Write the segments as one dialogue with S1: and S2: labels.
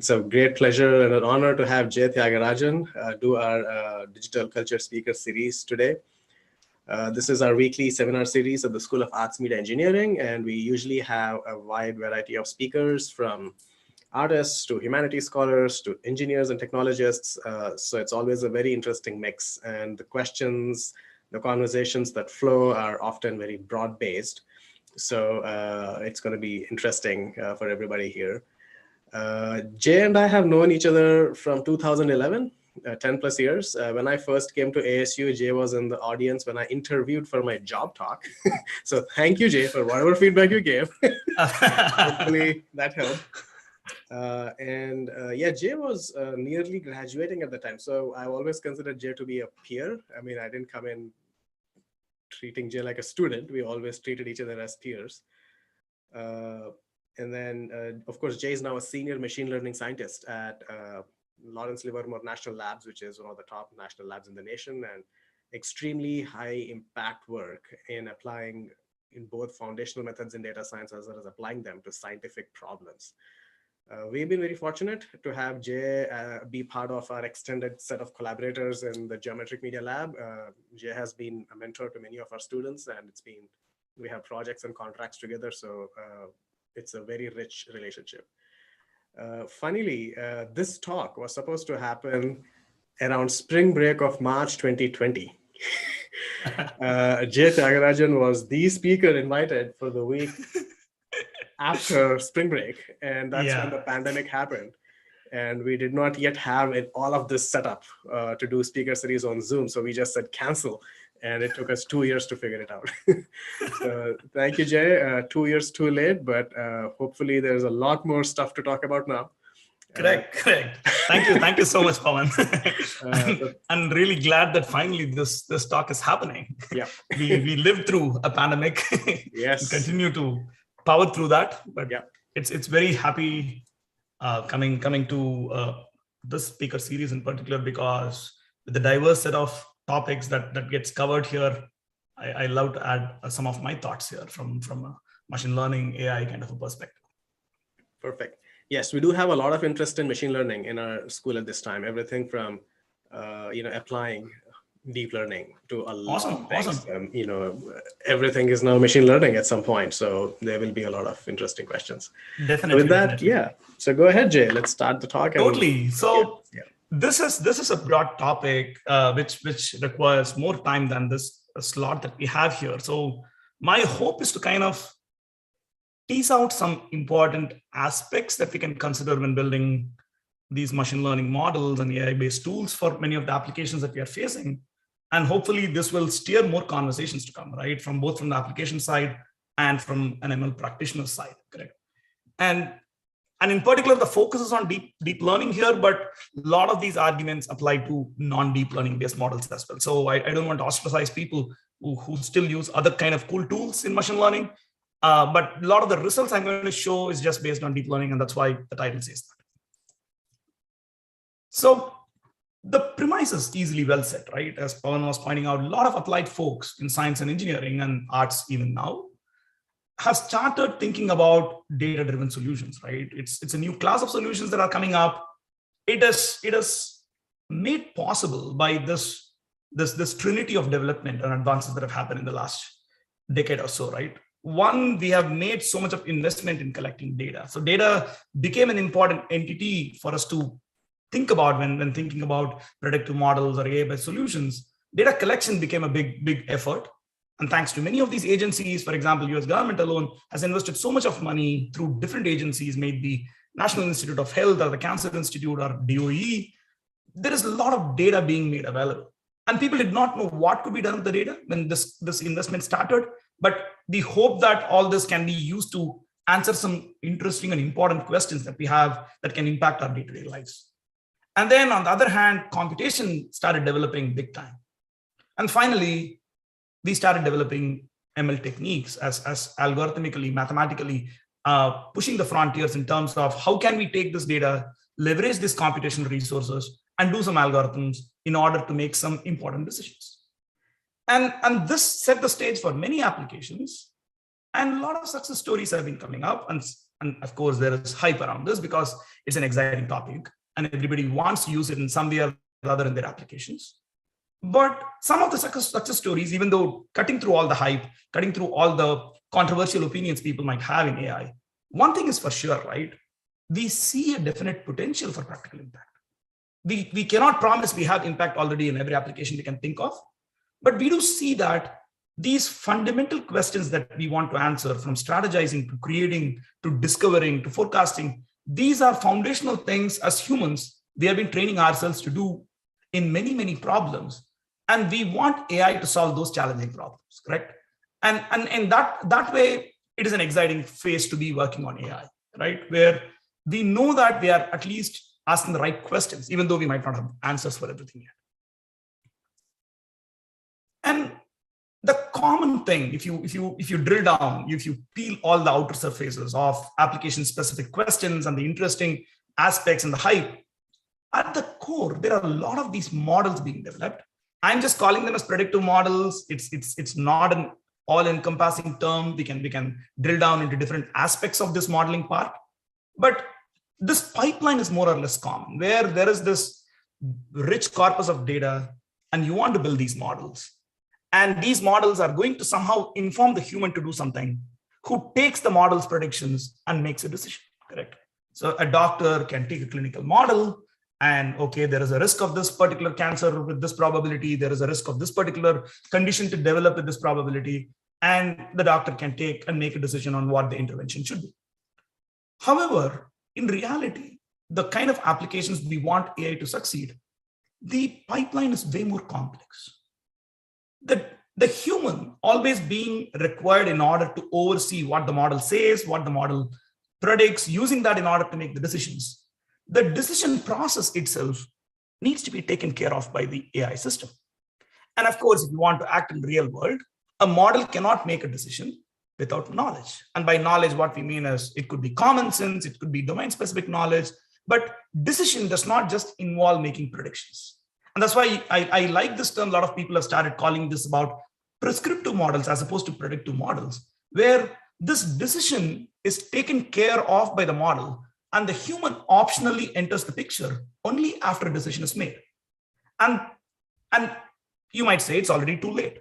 S1: It's a great pleasure and an honor to have Jay Thiagarajan do our digital culture speaker series today. This is our weekly seminar series at the School of Arts, Media, Engineering, and we usually have a wide variety of speakers from artists to humanities scholars to engineers and technologists. So it's always a very interesting mix, and the questions, the conversations that flow are often very broad-based. So it's going to be interesting for everybody here. Jay and I have known each other from 2011, 10 plus years. When I first came to ASU, Jay was in the audience when I interviewed for my job talk. So thank you, Jay, for whatever feedback you gave. Hopefully that helped. Yeah, Jay was nearly graduating at the time. So I always considered Jay to be a peer. I mean, I didn't come in treating Jay like a student. We always treated each other as peers. And then, of course, Jay is now a senior machine learning scientist at Lawrence Livermore National Labs, which is one of the top national labs in the nation, and extremely high impact work in applying in both foundational methods in data science as well as applying them to scientific problems. We've been very fortunate to have Jay be part of our extended set of collaborators in the Geometric Media Lab. Jay has been a mentor to many of our students, and we have projects and contracts together. So it's a very rich relationship. Funnily, this talk was supposed to happen around spring break of March 2020. Jay Thiagarajan was the speaker invited for the week after spring break, and that's when the pandemic happened. And we did not yet have all of this set up to do speaker series on Zoom. So we just said cancel. And it took us 2 years to figure it out. So thank you, Jay. 2 years too late, but hopefully there's a lot more stuff to talk about now.
S2: Correct. Thank you so much, Pawan. I'm really glad that finally this talk is happening.
S1: Yeah,
S2: we lived through a pandemic.
S1: Yes,
S2: continue to power through that. But
S1: yeah,
S2: it's very happy coming to this speaker series in particular, because with the diverse set of topics that gets covered here, I love to add some of my thoughts here from a machine learning AI kind of a perspective.
S1: Perfect. Yes, we do have a lot of interest in machine learning in our school at this time. Everything from applying deep learning to a lot of things. Awesome. Everything is now machine learning at some point. So there will be a lot of interesting questions.
S2: Definitely.
S1: With that, yeah. So go ahead, Jay. Let's start the talk.
S2: Totally. So this is a broad topic which requires more time than this slot that we have here. So my hope is to kind of tease out some important aspects that we can consider when building these machine learning models and AI-based tools for many of the applications that we are facing. And hopefully this will steer more conversations to come, right? From both from the application side and from an ML practitioner side, correct? And in particular, the focus is on deep learning here, but a lot of these arguments apply to non-deep learning based models as well. So I don't want to ostracize people who still use other kind of cool tools in machine learning. But a lot of the results I'm going to show is just based on deep learning, and that's why the title says that. So the premise is easily well set, right? As Pawan was pointing out, a lot of applied folks in science and engineering and arts even now have started thinking about data-driven solutions, right? It's a new class of solutions that are coming up. It is made possible by this trinity of development and advances that have happened in the last decade or so, right? One, we have made so much of investment in collecting data. So data became an important entity for us to think about when thinking about predictive models or AI-based solutions. Data collection became a big effort. And thanks to many of these agencies, for example, US government alone has invested so much of money through different agencies, maybe National Institute of Health or the Cancer Institute or DOE. There is a lot of data being made available. And people did not know what could be done with the data when this investment started. But we hope that all this can be used to answer some interesting and important questions that we have that can impact our day-to-day lives. And then on the other hand, computation started developing big time. And finally, we started developing ML techniques as algorithmically, mathematically, pushing the frontiers in terms of how can we take this data, leverage these computational resources, and do some algorithms in order to make some important decisions. And this set the stage for many applications. And a lot of success stories have been coming up. And And of course, there is hype around this because it's an exciting topic and everybody wants to use it in some way or other in their applications. But some of the success stories, even though cutting through all the hype, cutting through all the controversial opinions people might have in AI, one thing is for sure, right? We see a definite potential for practical impact. We cannot promise we have impact already in every application we can think of, but we do see that these fundamental questions that we want to answer, from strategizing to creating to discovering to forecasting, these are foundational things as humans we have been training ourselves to do in many, many problems. And we want AI to solve those challenging problems, correct? And that way, it is an exciting phase to be working on AI, right? Where we know that we are at least asking the right questions, even though we might not have answers for everything yet. And the common thing, if you drill down, if you peel all the outer surfaces of application-specific questions and the interesting aspects and the hype, at the core, there are a lot of these models being developed. I'm just calling them as predictive models. It's not an all-encompassing term. We can drill down into different aspects of this modeling part. But this pipeline is more or less common, where there is this rich corpus of data, and you want to build these models. And these models are going to somehow inform the human to do something, who takes the model's predictions and makes a decision, correct? So a doctor can take a clinical model and, okay, there is a risk of this particular cancer with this probability. There is a risk of this particular condition to develop with this probability. And the doctor can take and make a decision on what the intervention should be. However, in reality, the kind of applications we want AI to succeed, the pipeline is way more complex. The human always being required in order to oversee what the model says, what the model predicts, using that in order to make the decisions. The decision process itself needs to be taken care of by the AI system. And of course, if you want to act in the real world, a model cannot make a decision without knowledge. And by knowledge, what we mean is it could be common sense, it could be domain-specific knowledge, but decision does not just involve making predictions. And that's why I like this term. A lot of people have started calling this about prescriptive models as opposed to predictive models, where this decision is taken care of by the model and the human optionally enters the picture only after a decision is made. And you might say it's already too late.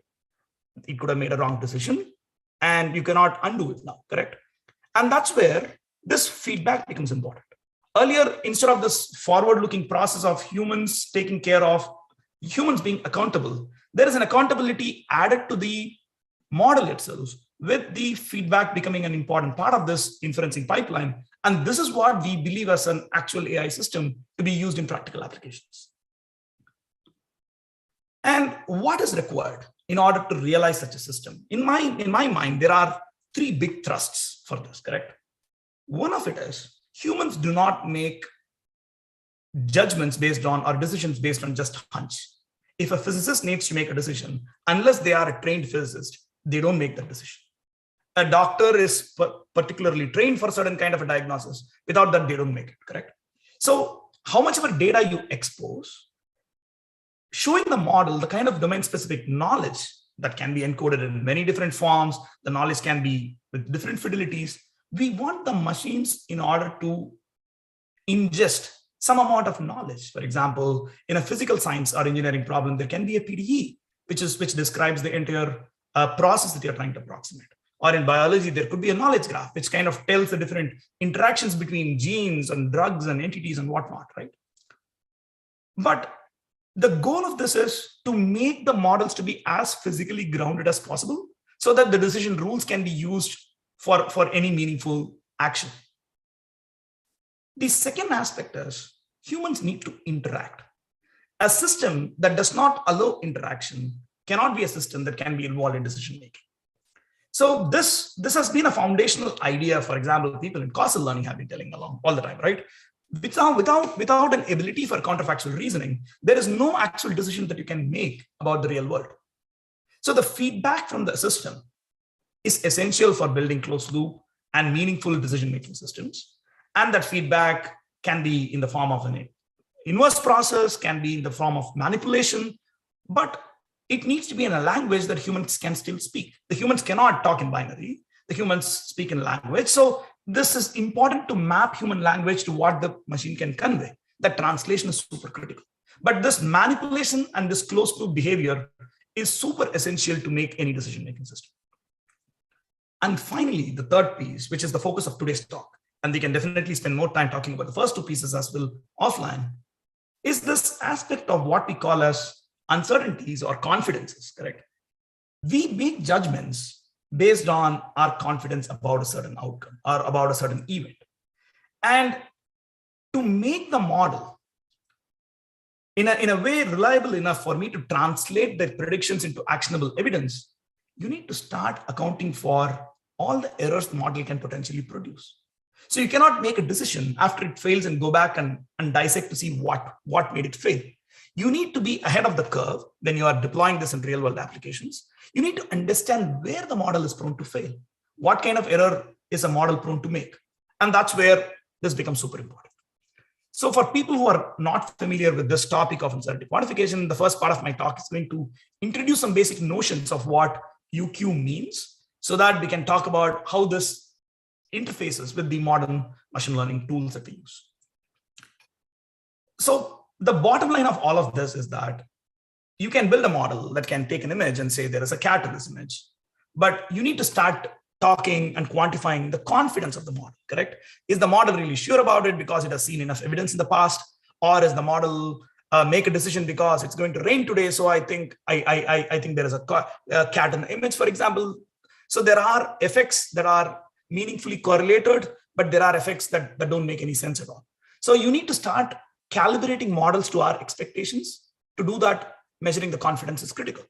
S2: It could have made a wrong decision and you cannot undo it now, correct? And that's where this feedback becomes important. Earlier, instead of this forward-looking process of humans taking care of humans being accountable, there is an accountability added to the model itself, with the feedback becoming an important part of this inferencing pipeline. And this is what we believe as an actual AI system to be used in practical applications. And what is required in order to realize such a system? In my mind, there are three big thrusts for this, correct? One of it is humans do not make judgments based on or decisions based on just hunch. If a physicist needs to make a decision, unless they are a trained physicist, they don't make that decision. A doctor is particularly trained for a certain kind of a diagnosis. Without that, they don't make it, correct? So how much of a data you expose, showing the model the kind of domain-specific knowledge that can be encoded in many different forms, the knowledge can be with different fidelities. We want the machines in order to ingest some amount of knowledge. For example, in a physical science or engineering problem, there can be a PDE, which describes the entire process that you're trying to approximate. Or in biology, there could be a knowledge graph, which kind of tells the different interactions between genes and drugs and entities and whatnot, right? But the goal of this is to make the models to be as physically grounded as possible so that the decision rules can be used for any meaningful action. The second aspect is humans need to interact. A system that does not allow interaction cannot be a system that can be involved in decision making. So this has been a foundational idea. For example, people in causal learning have been telling along all the time, right? Without an ability for counterfactual reasoning, there is no actual decision that you can make about the real world. So the feedback from the system is essential for building closed loop and meaningful decision-making systems. And that feedback can be in the form of an inverse process, can be in the form of manipulation, but it needs to be in a language that humans can still speak. The humans cannot talk in binary. The humans speak in language. So this is important to map human language to what the machine can convey. That translation is super critical. But this manipulation and this closed loop behavior is super essential to make any decision-making system. And finally, the third piece, which is the focus of today's talk, and we can definitely spend more time talking about the first two pieces as well offline, is this aspect of what we call as uncertainties or confidences, correct? We make judgments based on our confidence about a certain outcome or about a certain event. And to make the model in a way reliable enough for me to translate the predictions into actionable evidence, you need to start accounting for all the errors the model can potentially produce. So you cannot make a decision after it fails and go back and dissect to see what made it fail. You need to be ahead of the curve when you are deploying this in real world applications. You need to understand where the model is prone to fail. What kind of error is a model prone to make? And that's where this becomes super important. So for people who are not familiar with this topic of uncertainty quantification, the first part of my talk is going to introduce some basic notions of what UQ means so that we can talk about how this interfaces with the modern machine learning tools that we use. So the bottom line of all of this is that you can build a model that can take an image and say there is a cat in this image, but you need to start talking and quantifying the confidence of the model, correct? Is the model really sure about it because it has seen enough evidence in the past? Or is the model make a decision because it's going to rain today, so I think there is a cat in the image, for example? So there are effects that are meaningfully correlated, but there are effects that don't make any sense at all. So you need to start calibrating models to our expectations. To do that, measuring the confidence is critical.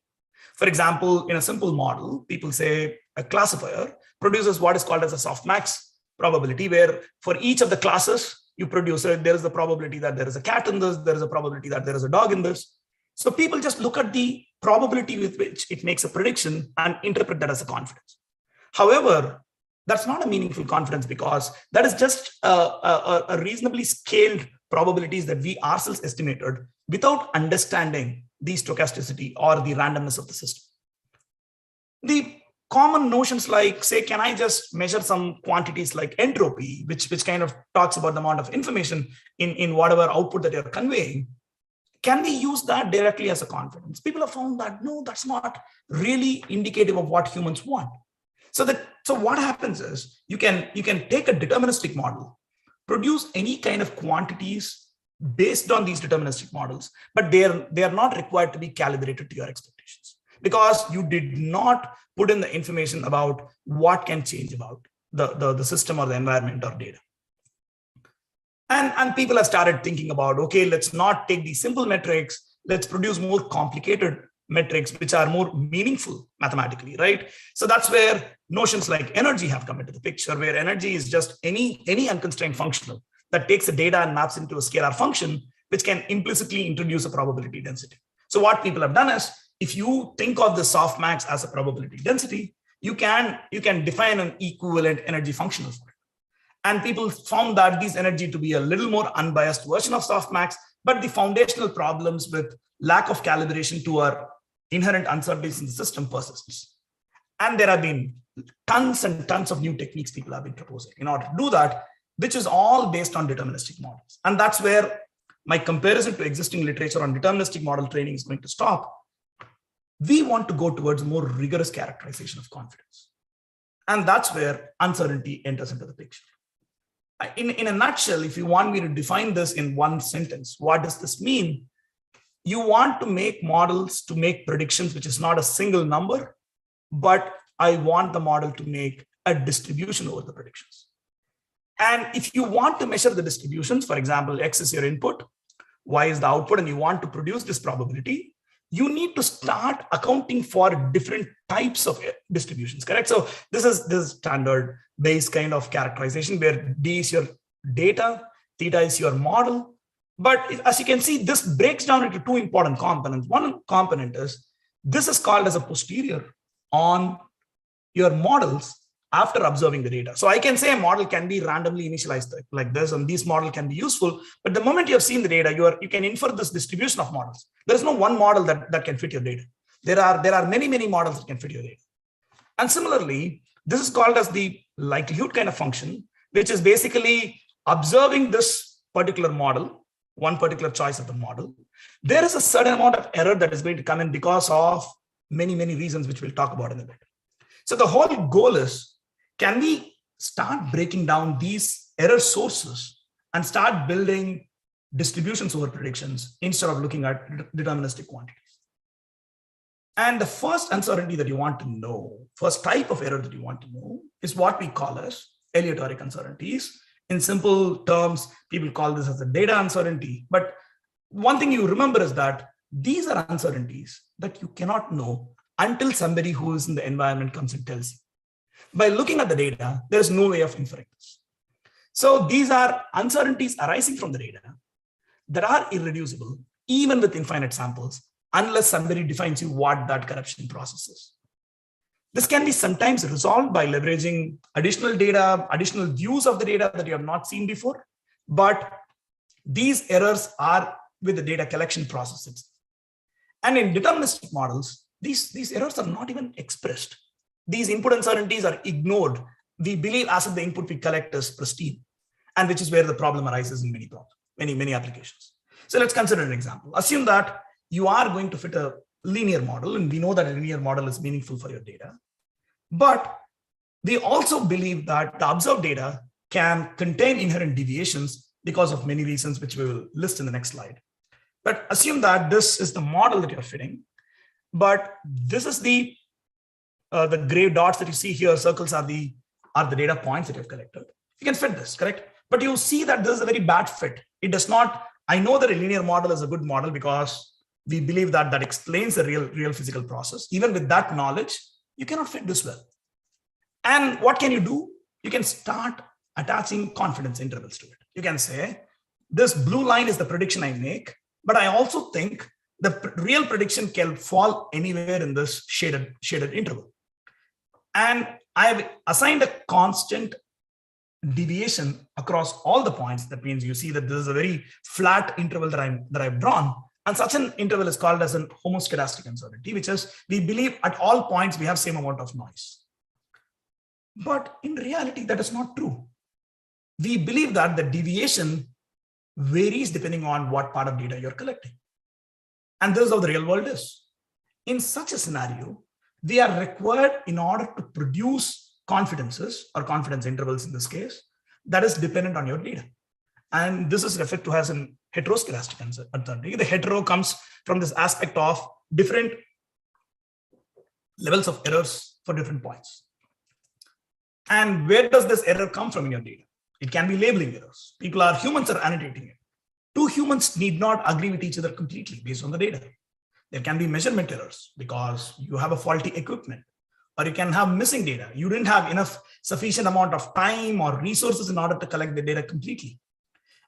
S2: For example, in a simple model, people say a classifier produces what is called as a softmax probability, where for each of the classes you produce it, there is the probability that there is a cat in this, there is a probability that there is a dog in this. So people just look at the probability with which it makes a prediction and interpret that as a confidence. However, that's not a meaningful confidence because that is just a reasonably scaled probabilities that we ourselves estimated without understanding the stochasticity or the randomness of the system. The common notions like, say, can I just measure some quantities like entropy, which kind of talks about the amount of information in whatever output that you're conveying, can we use that directly as a confidence? People have found that, no, that's not really indicative of what humans want. So what happens is you can take a deterministic model, produce any kind of quantities based on these deterministic models, but they are not required to be calibrated to your expectations because you did not put in the information about what can change about the system or the environment or data. And people have started thinking about, okay, let's not take these simple metrics, let's produce more complicated metrics which are more meaningful mathematically, right? So that's where notions like energy have come into the picture, where energy is just any unconstrained functional that takes the data and maps into a scalar function, which can implicitly introduce a probability density. So what people have done is, if you think of the softmax as a probability density, you can define an equivalent energy functional for it. And people found that this energy to be a little more unbiased version of softmax, but the foundational problems with lack of calibration to our inherent uncertainties in the system persists. And there have been tons and tons of new techniques people have been proposing in order to do that, which is all based on deterministic models. And that's where my comparison to existing literature on deterministic model training is going to stop. We want to go towards more rigorous characterization of confidence. And that's where uncertainty enters into the picture. In a nutshell, if you want me to define this in one sentence, what does this mean? You want to make models to make predictions, which is not a single number, but I want the model to make a distribution over the predictions. And if you want to measure the distributions, for example, X is your input, Y is the output, and you want to produce this probability, you need to start accounting for different types of distributions, correct? So this is standard base kind of characterization where D is your data, theta is your model. But as you can see, this breaks down into two important components. One component is, this is called as a posterior on your models after observing the data. So I can say a model can be randomly initialized like this, and this model can be useful. But the moment you have seen the data, you can infer this distribution of models. There is no one model that can fit your data. There are many models that can fit your data. And similarly, this is called as the likelihood kind of function, which is basically observing this particular model, one particular choice of the model. There is a certain amount of error that is going to come in because of many, many reasons, which we'll talk about in a bit. So the whole goal is, can we start breaking down these error sources and start building distributions over predictions instead of looking at deterministic quantities? And the first uncertainty that you want to know, first type of error that you want to know, is what we call as aleatoric uncertainties. In simple terms, people call this as a data uncertainty. But one thing you remember is that these are uncertainties that you cannot know until somebody who is in the environment comes and tells you. By looking at the data, there's no way of inferring this. So these are uncertainties arising from the data that are irreducible, even with infinite samples, unless somebody defines you what that corruption process is. This can be sometimes resolved by leveraging additional data, additional views of the data that you have not seen before, but these errors are with the data collection process itself. And in deterministic models, these errors are not even expressed. These input uncertainties are ignored. We believe as if the input we collect is pristine, and which is where the problem arises in many applications. So let's consider an example. Assume that you are going to fit a linear model, and we know that a linear model is meaningful for your data. But we also believe that the observed data can contain inherent deviations because of many reasons, which we will list in the next slide. But assume that this is the model that you're fitting, but this is the gray dots that you see here, circles are the data points that you've collected. You can fit this, correct? But you see that this is a very bad fit. It does not, I know that a linear model is a good model because we believe that that explains the real physical process. Even with that knowledge, you cannot fit this well. And what can you do? You can start attaching confidence intervals to it. You can say, this blue line is the prediction I make, but I also think the real prediction can fall anywhere in this shaded interval. And I've assigned a constant deviation across all the points. That means you see that this is a very flat interval that I've drawn. And such an interval is called as an homoskedastic uncertainty, which is we believe at all points we have same amount of noise. But in reality, that is not true. We believe that the deviation varies depending on what part of data you're collecting. And this is how the real world is. In such a scenario, they are required in order to produce confidences or confidence intervals in this case that is dependent on your data. And this is referred to as an heteroskedastic uncertainty. The hetero comes from this aspect of different levels of errors for different points. And where does this error come from in your data? It can be labeling errors. Humans are annotating it. Two humans need not agree with each other completely based on the data. There can be measurement errors because you have a faulty equipment, or you can have missing data. You didn't have enough sufficient amount of time or resources in order to collect the data completely.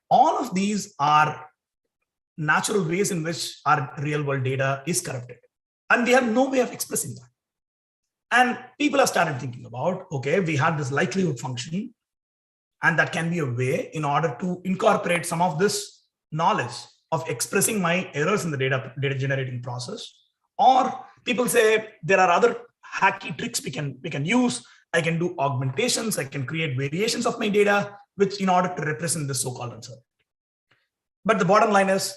S2: All of these are natural ways in which our real world data is corrupted. And we have no way of expressing that. And people have started thinking about, okay, we have this likelihood function, and that can be a way in order to incorporate some of this knowledge of expressing my errors in the data generating process. Or people say there are other hacky tricks we can use. I can do augmentations. I can create variations of my data, which in order to represent this so-called uncertainty. But the bottom line is,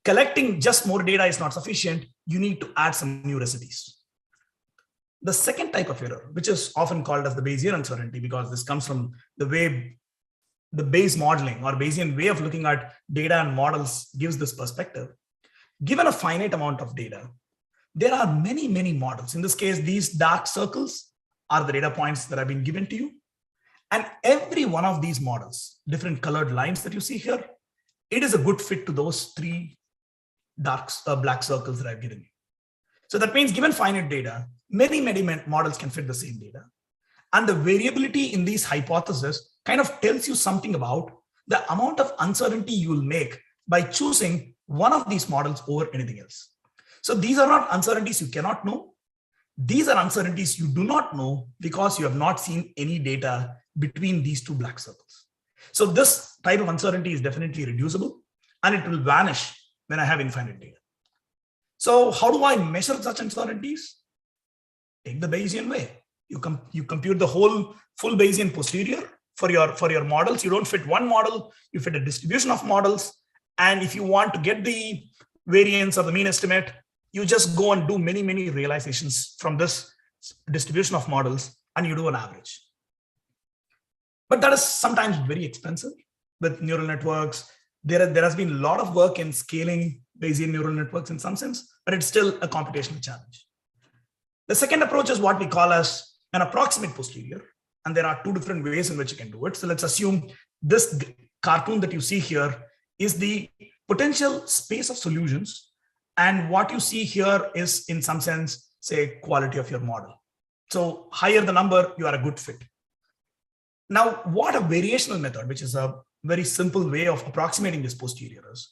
S2: collecting just more data is not sufficient. You need to add some new recipes. The second type of error, which is often called as the Bayesian uncertainty, because this comes from the way the Bayes modeling or Bayesian way of looking at data and models gives this perspective. Given a finite amount of data, there are many, many models. In this case, these dark circles are the data points that have been given to you. And every one of these models, different colored lines that you see here, it is a good fit to those three black circles that I've given you. So that means given finite data, many models can fit the same data. And the variability in these hypotheses kind of tells you something about the amount of uncertainty you will make by choosing one of these models over anything else. So these are not uncertainties you cannot know. These are uncertainties you do not know because you have not seen any data between these two black circles. So this type of uncertainty is definitely reducible, and it will vanish when I have infinite data. So how do I measure such uncertainties? Take the Bayesian way. You compute the whole full Bayesian posterior, for your models. You don't fit one model, you fit a distribution of models. And if you want to get the variance or the mean estimate, you just go and do many realizations from this distribution of models, and you do an average. But that is sometimes very expensive with neural networks. There has been a lot of work in scaling Bayesian neural networks in some sense, but it's still a computational challenge. The second approach is what we call as an approximate posterior. And there are two different ways in which you can do it. So let's assume this cartoon that you see here is the potential space of solutions. And what you see here is, in some sense, say, quality of your model. So higher the number, you are a good fit. Now, what a variational method, which is a very simple way of approximating this posterior is,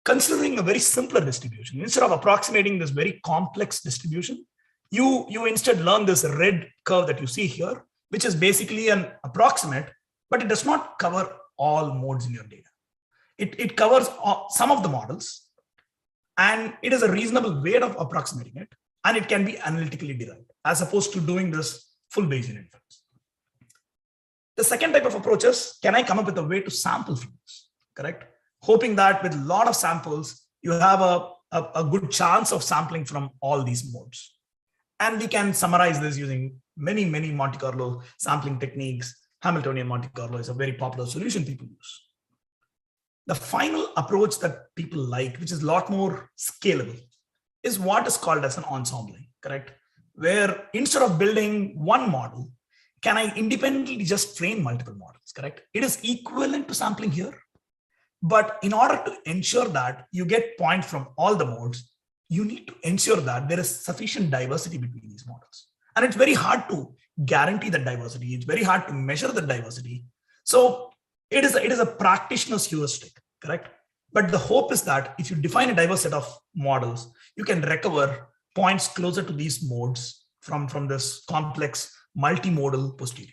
S2: considering a very simpler distribution. Instead of approximating this very complex distribution, you instead learn this red curve that you see here, which is basically an approximate, but it does not cover all modes in your data. It covers some of the models, and it is a reasonable way of approximating it, and it can be analytically derived, as opposed to doing this full Bayesian inference. The second type of approach is, can I come up with a way to sample from this, correct? Hoping that with a lot of samples, you have a good chance of sampling from all these modes. And we can summarize this using many Monte Carlo sampling techniques. Hamiltonian Monte Carlo is a very popular solution people use. The final approach that people like, which is a lot more scalable, is what is called as an ensembling, correct? Where instead of building one model, can I independently just train multiple models, correct? It is equivalent to sampling here. But in order to ensure that you get points from all the modes, you need to ensure that there is sufficient diversity between these models. And it's very hard to guarantee that diversity. It's very hard to measure the diversity. So it is a practitioner's heuristic, correct? But the hope is that if you define a diverse set of models, you can recover points closer to these modes from this complex multimodal posterior.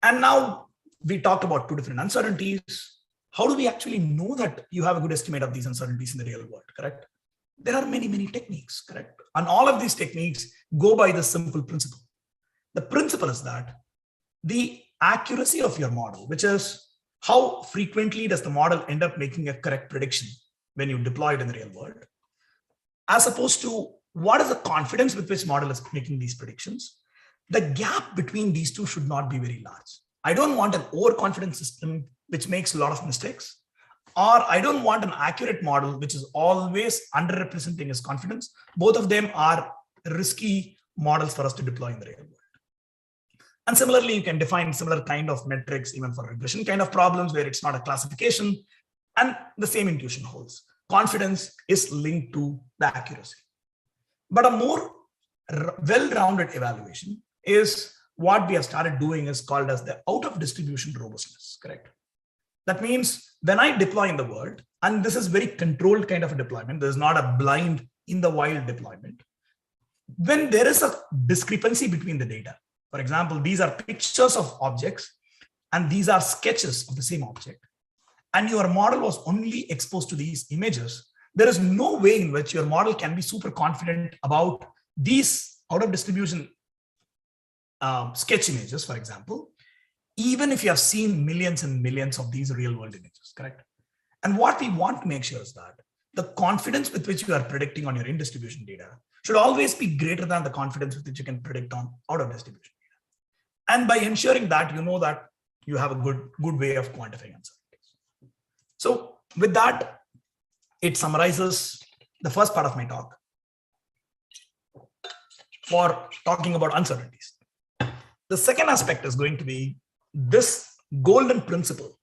S2: And now we talked about two different uncertainties. How do we actually know that you have a good estimate of these uncertainties in the real world, correct? There are many techniques, correct? And all of these techniques go by the simple principle. The principle is that the accuracy of your model, which is how frequently does the model end up making a correct prediction when you deploy it in the real world, as opposed to what is the confidence with which model is making these predictions, the gap between these two should not be very large. I don't want an overconfident system which makes a lot of mistakes, or I don't want an accurate model which is always underrepresenting its confidence. Both of them are risky models for us to deploy in the real world. And similarly, you can define similar kind of metrics even for regression kind of problems where it's not a classification, and the same intuition holds. Confidence is linked to the accuracy. But a more well-rounded evaluation is what we have started doing is called as the out-of-distribution robustness, correct? That means when I deploy in the world, and this is very controlled kind of a deployment, there's not a blind in the wild deployment. When there is a discrepancy between the data, for example, these are pictures of objects and these are sketches of the same object, and your model was only exposed to these images, there is no way in which your model can be super confident about these out-of-distribution sketch images, for example, even if you have seen millions and millions of these real-world images, correct? And what we want to make sure is that the confidence with which you are predicting on your in-distribution data should always be greater than the confidence with which you can predict on out-of-distribution data. And by ensuring that, you know that you have a good way of quantifying uncertainties. So with that, it summarizes the first part of my talk for talking about uncertainties. The second aspect is going to be this golden principle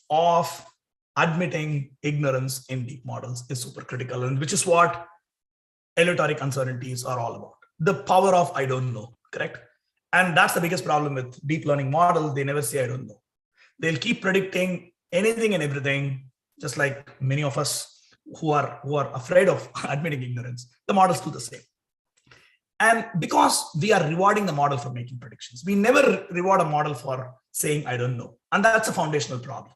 S2: of admitting ignorance in deep models is super critical, and which is what aleatoric uncertainties are all about. The power of I don't know, correct? And that's the biggest problem with deep learning models. They never say I don't know. They'll keep predicting anything and everything, just like many of us who are afraid of admitting ignorance. The models do the same. And because we are rewarding the model for making predictions, we never reward a model for saying, I don't know. And that's a foundational problem.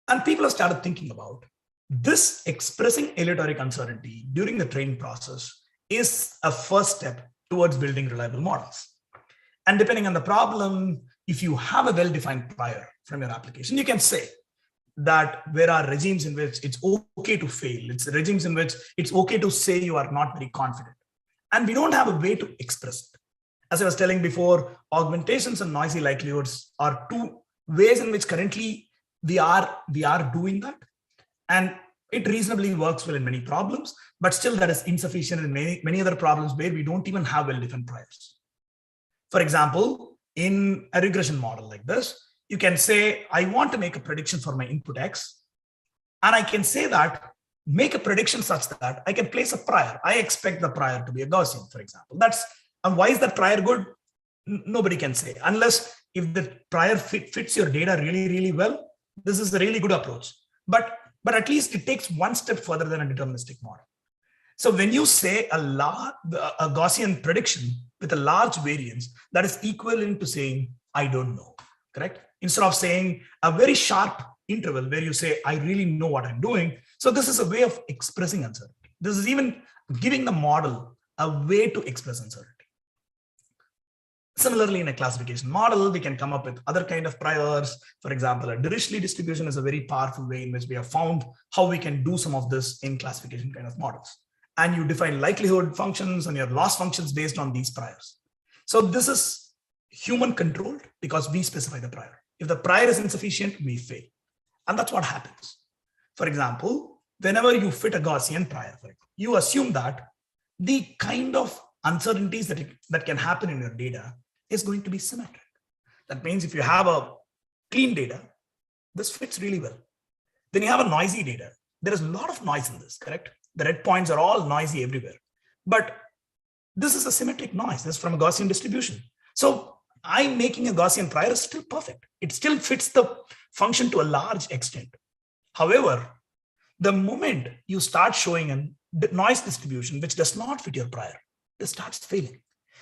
S2: And people have started thinking about this expressing aleatoric uncertainty during the training process is a first step towards building reliable models. And depending on the problem, if you have a well-defined prior from your application, you can say that there are regimes in which it's okay to fail. It's regimes in which it's okay to say you are not very confident. And we don't have a way to express it. As I was telling before, augmentations and noisy likelihoods are two ways in which currently we are doing that. And it reasonably works well in many problems, but still that is insufficient in many other problems where we don't even have well-defined priors. For example, in a regression model like this, you can say, I want to make a prediction for my input X. And I can say that, make a prediction such that I can place a prior. I expect the prior to be a Gaussian, for example. And why is that prior good? Nobody can say. Unless if the prior fits your data really, really well, this is a really good approach. But at least it takes one step further than a deterministic model. So when you say a Gaussian prediction with a large variance, that is equivalent to saying, I don't know, correct? Instead of saying a very sharp interval where you say, I really know what I'm doing. So this is a way of expressing uncertainty. This is even giving the model a way to express uncertainty. Similarly, in a classification model, we can come up with other kind of priors. For example, a Dirichlet distribution is a very powerful way in which we have found how we can do some of this in classification kind of models. And you define likelihood functions and your loss functions based on these priors. So this is human controlled because we specify the prior. If the prior is insufficient, we fail. And that's what happens. For example, whenever you fit a Gaussian prior, you assume that the kind of uncertainties that can happen in your data is going to be symmetric. That means if you have a clean data, this fits really well. Then you have a noisy data. There is a lot of noise in this, correct? The red points are all noisy everywhere. But this is a symmetric noise. This is from a Gaussian distribution. So I'm making a Gaussian prior is still perfect. It still fits the function to a large extent. However, the moment you start showing a noise distribution which does not fit your prior, this starts failing.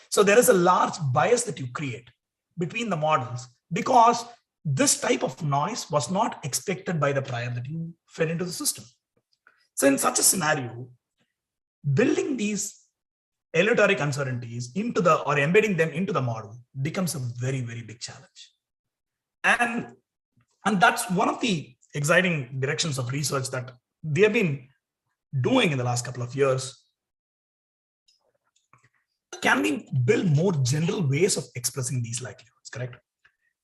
S2: So there is a large bias that you create between the models because this type of noise was not expected by the prior that you fed into the system. So in such a scenario, building these aleatoric uncertainties into or embedding them into the model becomes a very, very big challenge. And that's one of the exciting directions of research that we have been doing in the last couple of years. Can we build more general ways of expressing these likelihoods, correct?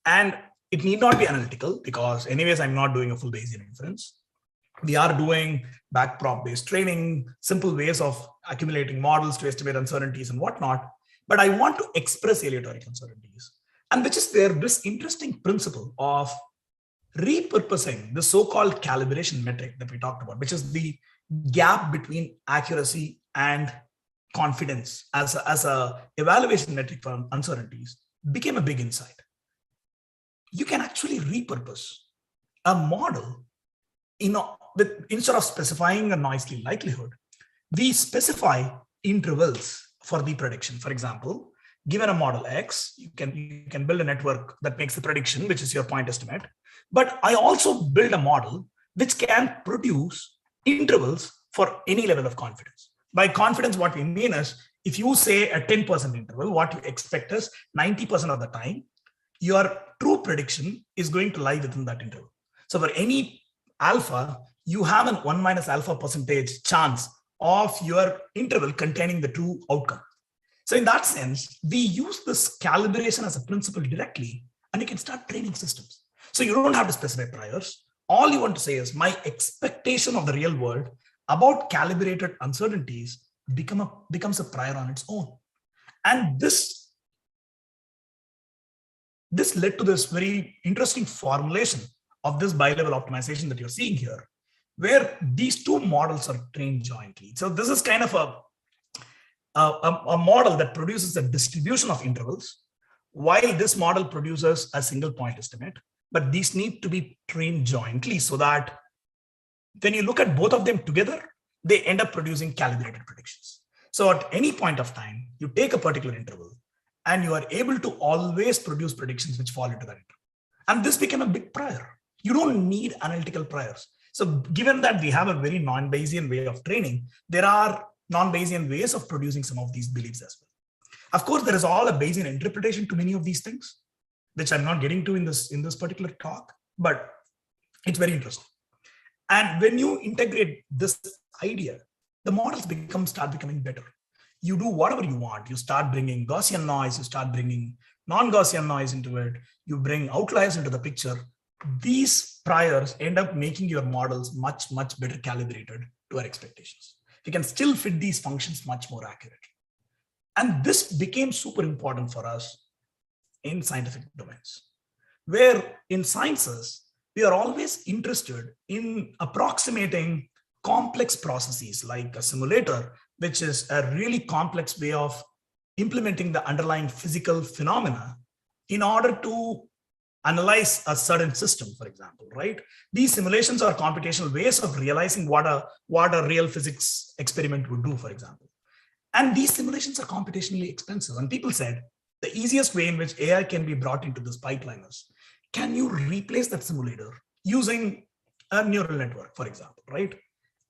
S2: And it need not be analytical because anyways, I'm not doing a full Bayesian inference. We are doing backprop-based training, simple ways of accumulating models to estimate uncertainties and whatnot. But I want to express aleatoric uncertainties. And which is where this interesting principle of repurposing the so-called calibration metric that we talked about, which is the gap between accuracy and confidence as a evaluation metric for uncertainties, became a big insight. You can actually repurpose a model instead of specifying a noisy likelihood, we specify intervals for the prediction. For example, given a model X, you can build a network that makes the prediction, which is your point estimate. But I also build a model which can produce intervals for any level of confidence. By confidence, what we mean is, if you say a 10% interval, what you expect is 90% of the time, your true prediction is going to lie within that interval. So for any alpha, you have an 1 minus alpha percentage chance of your interval containing the true outcome. So in that sense, we use this calibration as a principle directly, and you can start training systems. So you don't have to specify priors. All you want to say is my expectation of the real world about calibrated uncertainties becomes a prior on its own. And this led to this very interesting formulation of this bi-level optimization that you're seeing here, where these two models are trained jointly. So this is kind of a model that produces a distribution of intervals, while this model produces a single point estimate. But these need to be trained jointly so that when you look at both of them together, they end up producing calibrated predictions. So at any point of time, you take a particular interval and you are able to always produce predictions which fall into that interval. And this became a big prior. You don't need analytical priors. So given that we have a very non-Bayesian way of training, there are non-Bayesian ways of producing some of these beliefs as well. Of course, there is all a Bayesian interpretation to many of these things, which I'm not getting to in this particular talk, but it's very interesting. And when you integrate this idea, the models start becoming better. You do whatever you want. You start bringing Gaussian noise, you start bringing non-Gaussian noise into it, you bring outliers into the picture. These priors end up making your models much, much better calibrated to our expectations. You can still fit these functions much more accurately. And this became super important for us in scientific domains, where in sciences, we are always interested in approximating complex processes like a simulator, which is a really complex way of implementing the underlying physical phenomena in order to analyze a certain system, for example, right? These simulations are computational ways of realizing what a real physics experiment would do, for example. And these simulations are computationally expensive. And people said the easiest way in which AI can be brought into this pipeline is, can you replace that simulator using a neural network, for example, right?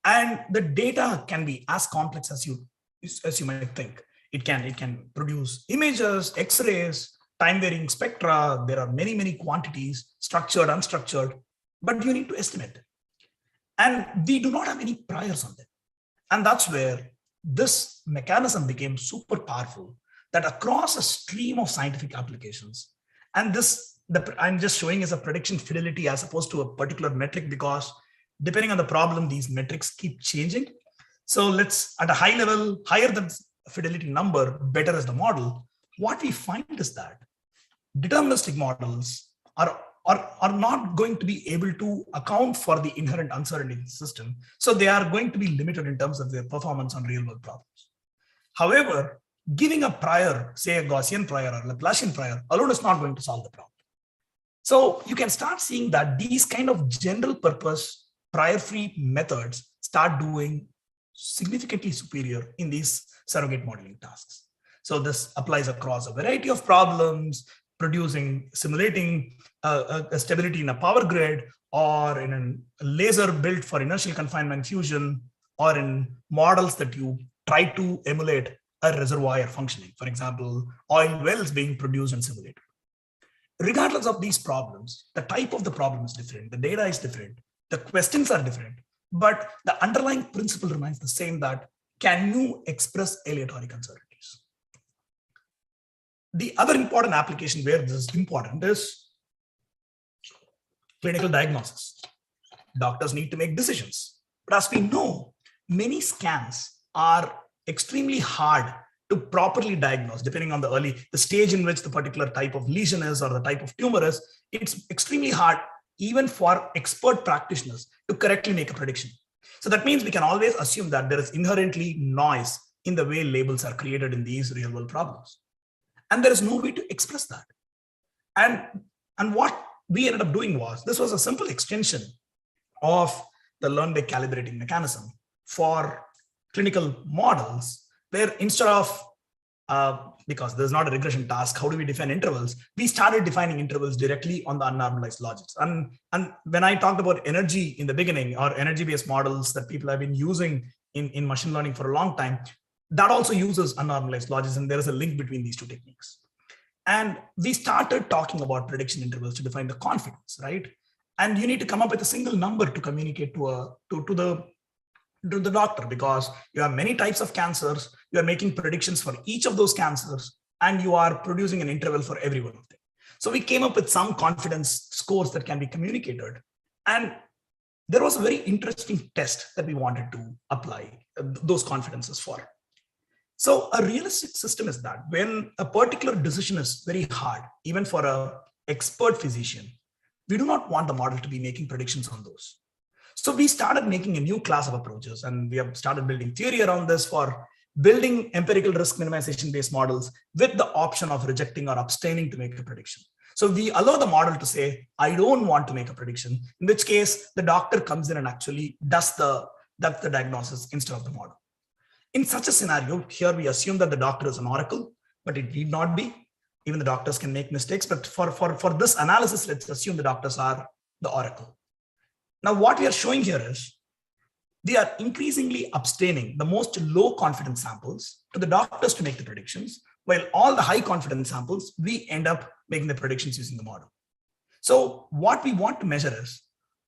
S2: And the data can be as complex as you might think. It can produce images, X-rays, time-varying spectra. There are many, many quantities, structured, unstructured, but you need to estimate it. And we do not have any priors on them. And that's where this mechanism became super powerful, that across a stream of scientific applications, and I'm just showing as a prediction fidelity as opposed to a particular metric, because depending on the problem, these metrics keep changing. So let's, at a high level, higher the fidelity number, better is the model. What we find is that deterministic models are not going to be able to account for the inherent uncertainty in the system. So they are going to be limited in terms of their performance on real world problems. However, giving a prior, say a Gaussian prior or Laplacian prior alone is not going to solve the problem. So you can start seeing that these kind of general purpose prior-free methods start doing significantly superior in these surrogate modeling tasks. So this applies across a variety of problems, simulating a stability in a power grid, or in a laser built for inertial confinement fusion, or in models that you try to emulate a reservoir functioning. For example, oil wells being produced and simulated. Regardless of these problems, the type of the problem is different, the data is different, the questions are different, but the underlying principle remains the same, that can you express aleatoric uncertainties? The other important application where this is important is clinical diagnosis. Doctors need to make decisions. But as we know, many scans are extremely hard to properly diagnose, depending on the stage in which the particular type of lesion is or the type of tumor is. It's extremely hard, even for expert practitioners, to correctly make a prediction. So that means we can always assume that there is inherently noise in the way labels are created in these real world problems. And there is no way to express that. And what we ended up doing was, this was a simple extension of the learn by calibrating mechanism for clinical models, where instead of, because there's not a regression task, how do we define intervals? We started defining intervals directly on the unnormalized logics. And when I talked about energy in the beginning, or energy-based models that people have been using in machine learning for a long time, that also uses unnormalized logics, and there is a link between these two techniques. And we started talking about prediction intervals to define the confidence, right? And you need to come up with a single number to communicate to the doctor, because you have many types of cancers, you are making predictions for each of those cancers, and you are producing an interval for every one of them. So we came up with some confidence scores that can be communicated. And there was a very interesting test that we wanted to apply those confidences for. So a realistic system is that when a particular decision is very hard, even for an expert physician, we do not want the model to be making predictions on those. So we started making a new class of approaches, and we have started building theory around this for building empirical risk minimization based models with the option of rejecting or abstaining to make a prediction. So we allow the model to say, I don't want to make a prediction, in which case the doctor comes in and actually does the diagnosis instead of the model. In such a scenario, here we assume that the doctor is an oracle, but it need not be. Even the doctors can make mistakes, but for this analysis, let's assume the doctors are the oracle. Now, what we are showing here is we are increasingly abstaining the most low confidence samples to the doctors to make the predictions, while all the high confidence samples, we end up making the predictions using the model. So what we want to measure is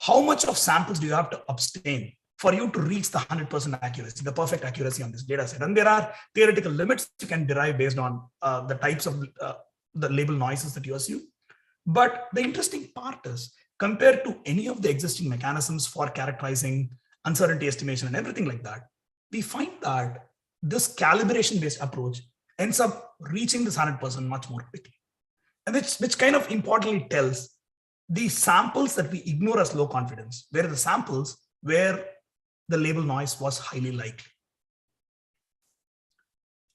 S2: how much of samples do you have to abstain for you to reach the 100% accuracy, the perfect accuracy on this data set. And there are theoretical limits you can derive based on the types of the label noises that you assume. But the interesting part is, compared to any of the existing mechanisms for characterizing uncertainty estimation and everything like that, we find that this calibration-based approach ends up reaching this 100% much more quickly. And which kind of importantly tells the samples that we ignore as low confidence, where the samples where the label noise was highly likely.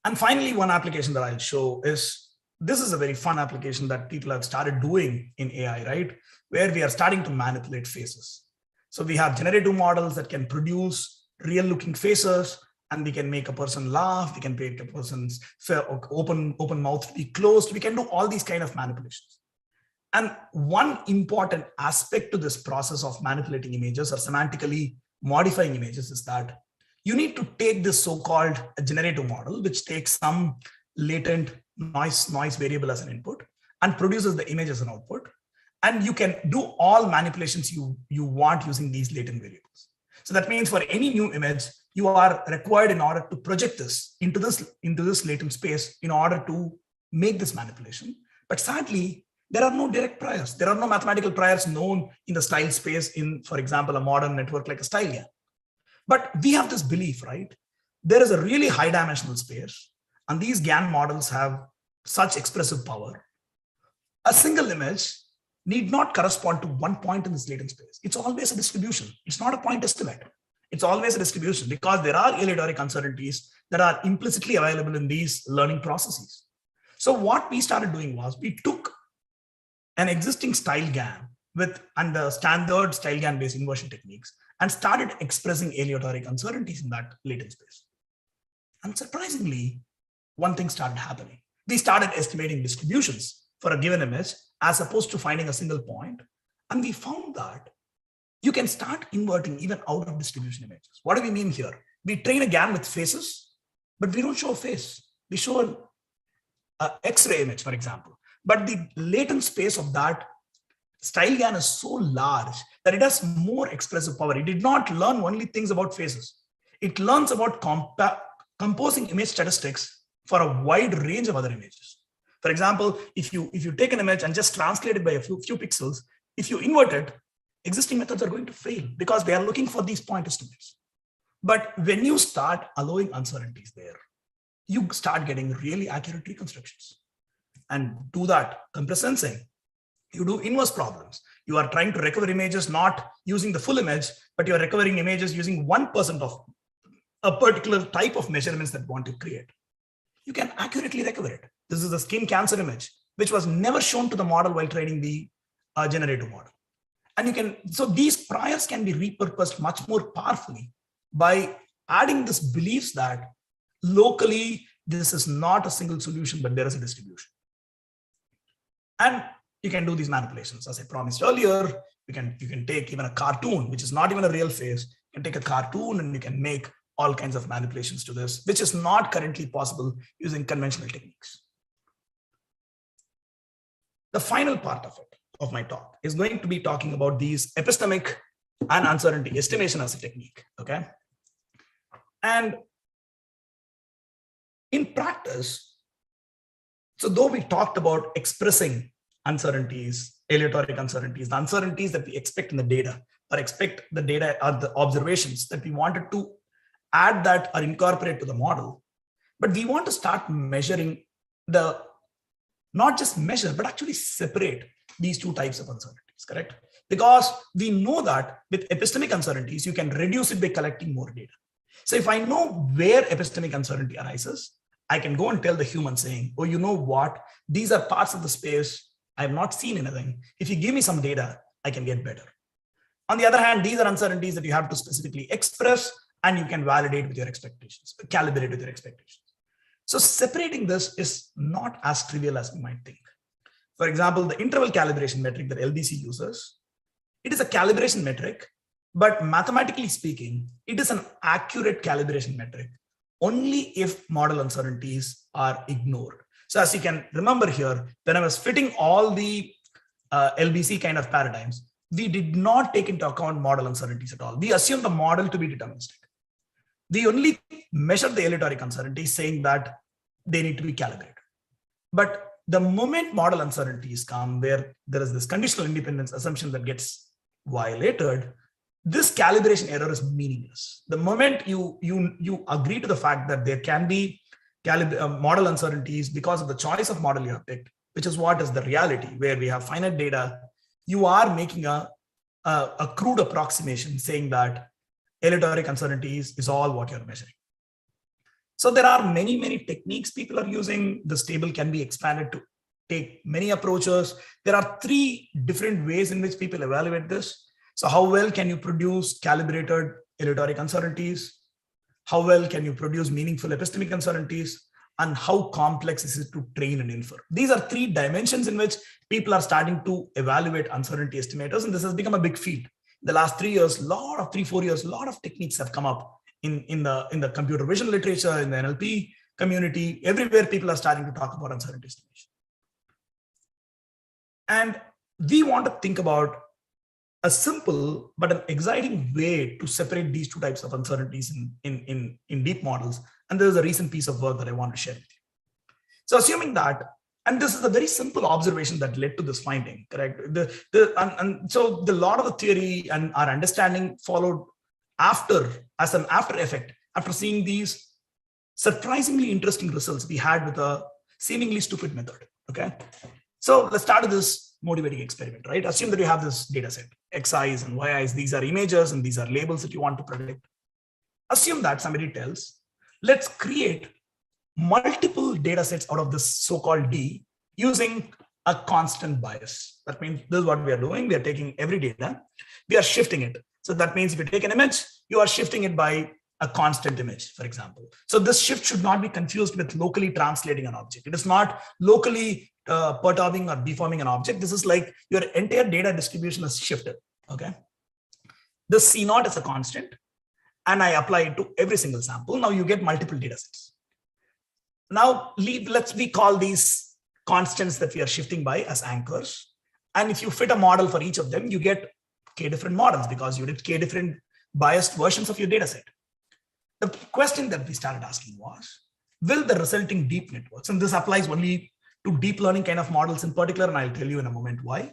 S2: And finally, one application that I'll show is, this is a very fun application that people have started doing in AI, right? Where we are starting to manipulate faces. So we have generative models that can produce real looking faces, and we can make a person laugh. We can make a person's open mouth to be closed. We can do all these kind of manipulations. And one important aspect to this process of manipulating images or semantically modifying images is that you need to take this so-called generative model, which takes some latent noise variable as an input and produces the image as an output. And you can do all manipulations you want using these latent variables. So that means for any new image, you are required in order to project this into this latent space in order to make this manipulation. But sadly, there are no direct priors. There are no mathematical priors known in the style space in, for example, a modern network like a style GAN. But we have this belief, right? There is a really high dimensional space, and these GAN models have such expressive power. A single image need not correspond to one point in this latent space. It's always a distribution. It's not a point estimate. It's always a distribution because there are aleatoric uncertainties that are implicitly available in these learning processes. So what we started doing was we took an existing style GAN and the standard style GAN based inversion techniques and started expressing aleatoric uncertainties in that latent space. And surprisingly, one thing started happening. We started estimating distributions for a given image as opposed to finding a single point. And we found that you can start inverting even out of distribution images. What do we mean here? We train a GAN with faces, but we don't show a face. We show an X-ray image, for example. But the latent space of that style GAN is so large that it has more expressive power. It did not learn only things about faces. It learns about composing image statistics for a wide range of other images. For example, if you take an image and just translate it by a few pixels, if you invert it, existing methods are going to fail because they are looking for these point estimates. But when you start allowing uncertainties there, you start getting really accurate reconstructions. And do that compress sensing, you do inverse problems. You are trying to recover images not using the full image, but you're recovering images using 1% of a particular type of measurements that you want to create. You can accurately recover it. This is a skin cancer image, which was never shown to the model while training the generative model. And so these priors can be repurposed much more powerfully by adding this beliefs that locally, this is not a single solution, but there is a distribution. And you can do these manipulations. As I promised earlier, you can take even a cartoon, which is not even a real face. You can take a cartoon and you can make all kinds of manipulations to this, which is not currently possible using conventional techniques. The final part of it, of my talk, is going to be talking about these epistemic and uncertainty estimation as a technique, okay? And in practice, so though we talked about expressing uncertainties, aleatoric uncertainties, the uncertainties that we expect in the data, or expect the data or the observations that we wanted to add that or incorporate to the model, but we want to start measuring not just measure, but actually separate these two types of uncertainties, correct? Because we know that with epistemic uncertainties, you can reduce it by collecting more data. So if I know where epistemic uncertainty arises, I can go and tell the human saying, oh, you know what? These are parts of the space. I have not seen anything. If you give me some data, I can get better. On the other hand, these are uncertainties that you have to specifically express and you can validate with your expectations, calibrate with your expectations. So separating this is not as trivial as we might think. For example, the interval calibration metric that LBC uses, it is a calibration metric, but mathematically speaking, it is an accurate calibration metric only if model uncertainties are ignored. So as you can remember here, when I was fitting all the LBC kind of paradigms, we did not take into account model uncertainties at all. We assumed the model to be deterministic. We only measured the aleatoric uncertainties, saying that they need to be calibrated. But the moment model uncertainties come, where there is this conditional independence assumption that gets violated, this calibration error is meaningless. The moment you agree to the fact that there can be model uncertainties because of the choice of model you have picked, which is what is the reality, where we have finite data, you are making a crude approximation saying that aleatoric uncertainties is all what you're measuring. So there are many, many techniques people are using. This table can be expanded to take many approaches. There are 3 different ways in which people evaluate this. So how well can you produce calibrated aleatoric uncertainties? How well can you produce meaningful epistemic uncertainties? And how complex is it to train and infer? These are 3 dimensions in which people are starting to evaluate uncertainty estimators. And this has become a big field. In the last 3 years, 3-4 years, a lot of techniques have come up in the computer vision literature, in the NLP community. Everywhere people are starting to talk about uncertainty estimation. And we want to think about a simple but an exciting way to separate these 2 types of uncertainties in deep models. And there's a recent piece of work that I want to share with you. So assuming that, and this is a very simple observation that led to this finding, correct? So the lot of the theory and our understanding followed as an after effect, after seeing these surprisingly interesting results we had with a seemingly stupid method, okay? So let's start with this motivating experiment, right? Assume that you have this data set, Xi's and Yi's. These are images and these are labels that you want to predict. Assume that somebody tells, let's create multiple data sets out of this so-called D using a constant bias. That means this is what we are doing. We are taking every data, we are shifting it. So that means if you take an image, you are shifting it by a constant image, for example. So this shift should not be confused with locally translating an object. It is not locally perturbing or deforming an object. This is like your entire data distribution is shifted, okay? This C0 is a constant, and I apply it to every single sample. Now you get multiple data sets. Now we call these constants that we are shifting by as anchors. And if you fit a model for each of them, you get k different models because you did k different biased versions of your data set. The question that we started asking was, will the resulting deep networks, and this applies only to deep learning kind of models in particular, and I'll tell you in a moment why,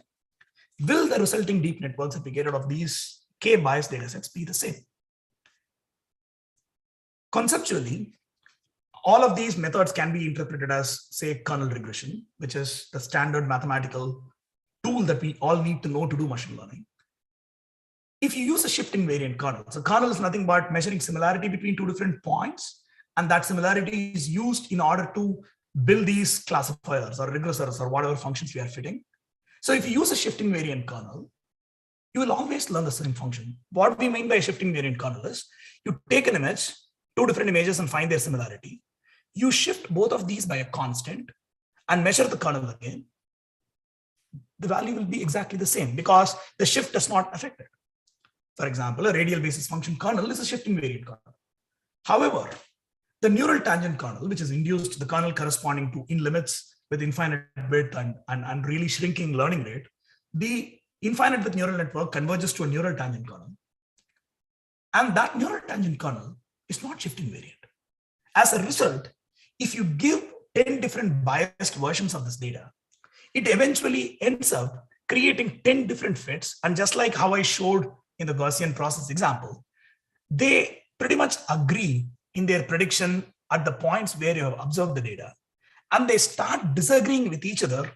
S2: will the resulting deep networks that we get out of these k biased data sets be the same? Conceptually, all of these methods can be interpreted as, say, kernel regression, which is the standard mathematical tool that we all need to know to do machine learning. If you use a shift invariant kernel, so kernel is nothing but measuring similarity between 2 different points, and that similarity is used in order to build these classifiers or regressors or whatever functions we are fitting. So if you use a shift invariant kernel, you will always learn the same function. What we mean by a shift invariant kernel is you take an image, 2 different images, and find their similarity. You shift both of these by a constant and measure the kernel again. The value will be exactly the same because the shift does not affect it. For example, a radial basis function kernel is a shift invariant kernel. However, the neural tangent kernel, which is induced, the kernel corresponding to in limits with infinite width and really shrinking learning rate, the infinite width neural network converges to a neural tangent kernel. And that neural tangent kernel is not shift invariant. As a result, if you give 10 different biased versions of this data, it eventually ends up creating 10 different fits. And just like how I showed in the Gaussian process example, they pretty much agree in their prediction at the points where you have observed the data. And they start disagreeing with each other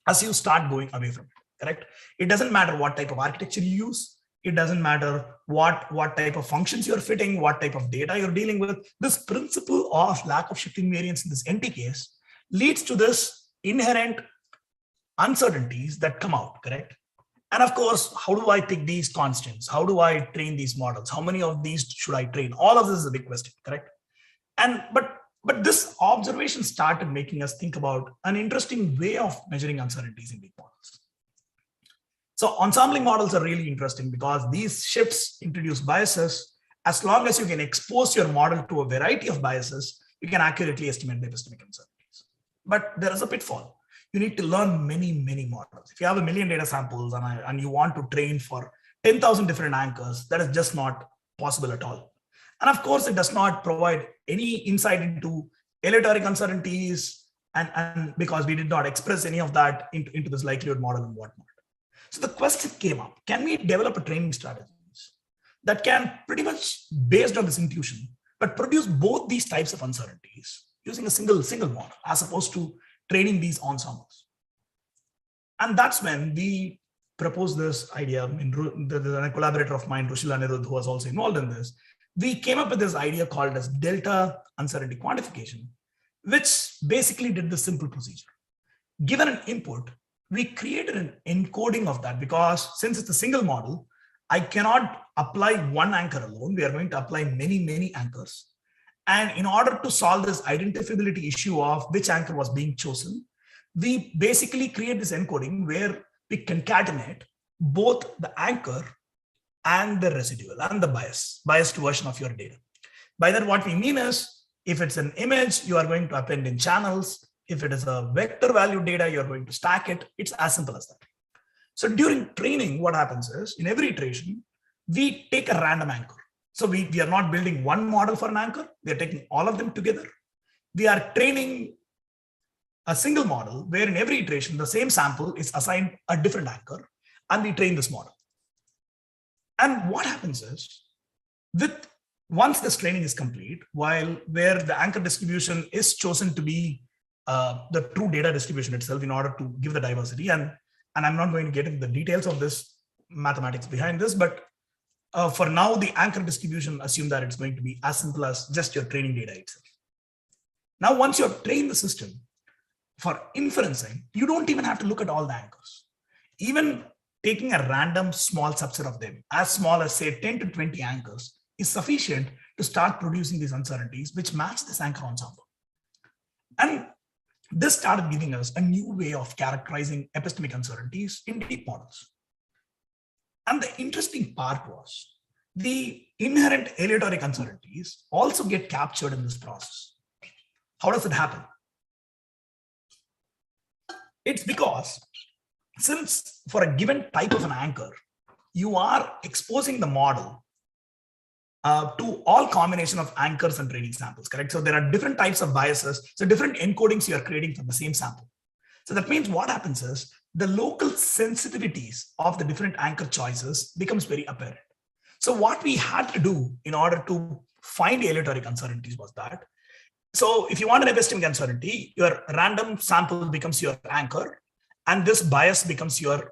S2: as you start going away from it, correct? It doesn't matter what type of architecture you use. It doesn't matter what type of functions you're fitting, what type of data you're dealing with. This principle of lack of shift invariance in this NT case leads to this inherent uncertainties that come out, correct? And of course, how do I pick these constants? How do I train these models? How many of these should I train? All of this is a big question, correct? And but this observation started making us think about an interesting way of measuring uncertainties in big models. So ensembling models are really interesting because these shifts introduce biases. As long as you can expose your model to a variety of biases, you can accurately estimate the epistemic uncertainties. But there is a pitfall. You need to learn many, many models. If you have 1 million data samples and you want to train for 10,000 different anchors, that is just not possible at all. And of course, it does not provide any insight into aleatoric uncertainties, and because we did not express any of that into this likelihood model and whatnot. So the question came up, can we develop a training strategies that can pretty much, based on this intuition, but produce both these types of uncertainties using a single model, as opposed to training these ensembles? And that's when we proposed this idea. A collaborator of mine, Rushila Nirud, who was also involved in this, we came up with this idea called as DeltaUncertainty Quantification, which basically did the simple procedure. Given an input, we created an encoding of that, because since it's a single model, I cannot apply one anchor alone. We are going to apply many, many anchors. And in order to solve this identifiability issue of which anchor was being chosen, we basically create this encoding where we concatenate both the anchor and the residual and the biased version of your data. By that, what we mean is, if it's an image, you are going to append in channels. If it is a vector value data, you're going to stack it. It's as simple as that. So during training, what happens is, in every iteration, we take a random anchor. So we are not building one model for an anchor. We are taking all of them together. We are training a single model where in every iteration, the same sample is assigned a different anchor, and we train this model. And what happens is, once this training is complete, where the anchor distribution is chosen to be the true data distribution itself in order to give the diversity, and I'm not going to get into the details of this mathematics behind this, but for now, the anchor distribution, assume that it's going to be as simple as just your training data itself. Now, once you have trained the system for inferencing, you don't even have to look at all the anchors. Even taking a random small subset of them, as small as say 10 to 20 anchors, is sufficient to start producing these uncertainties which match this anchor ensemble. And this started giving us a new way of characterizing epistemic uncertainties in deep models. And the interesting part was, the inherent aleatoric uncertainties also get captured in this process. How does it happen? It's because, since for a given type of an anchor, you are exposing the model to all combination of anchors and training samples, correct? So there are different types of biases. So different encodings you are creating from the same sample. So that means what happens is, the local sensitivities of the different anchor choices becomes very apparent. So what we had to do in order to find aleatoric uncertainties was that, so if you want an epistemic uncertainty, your random sample becomes your anchor, and this bias becomes your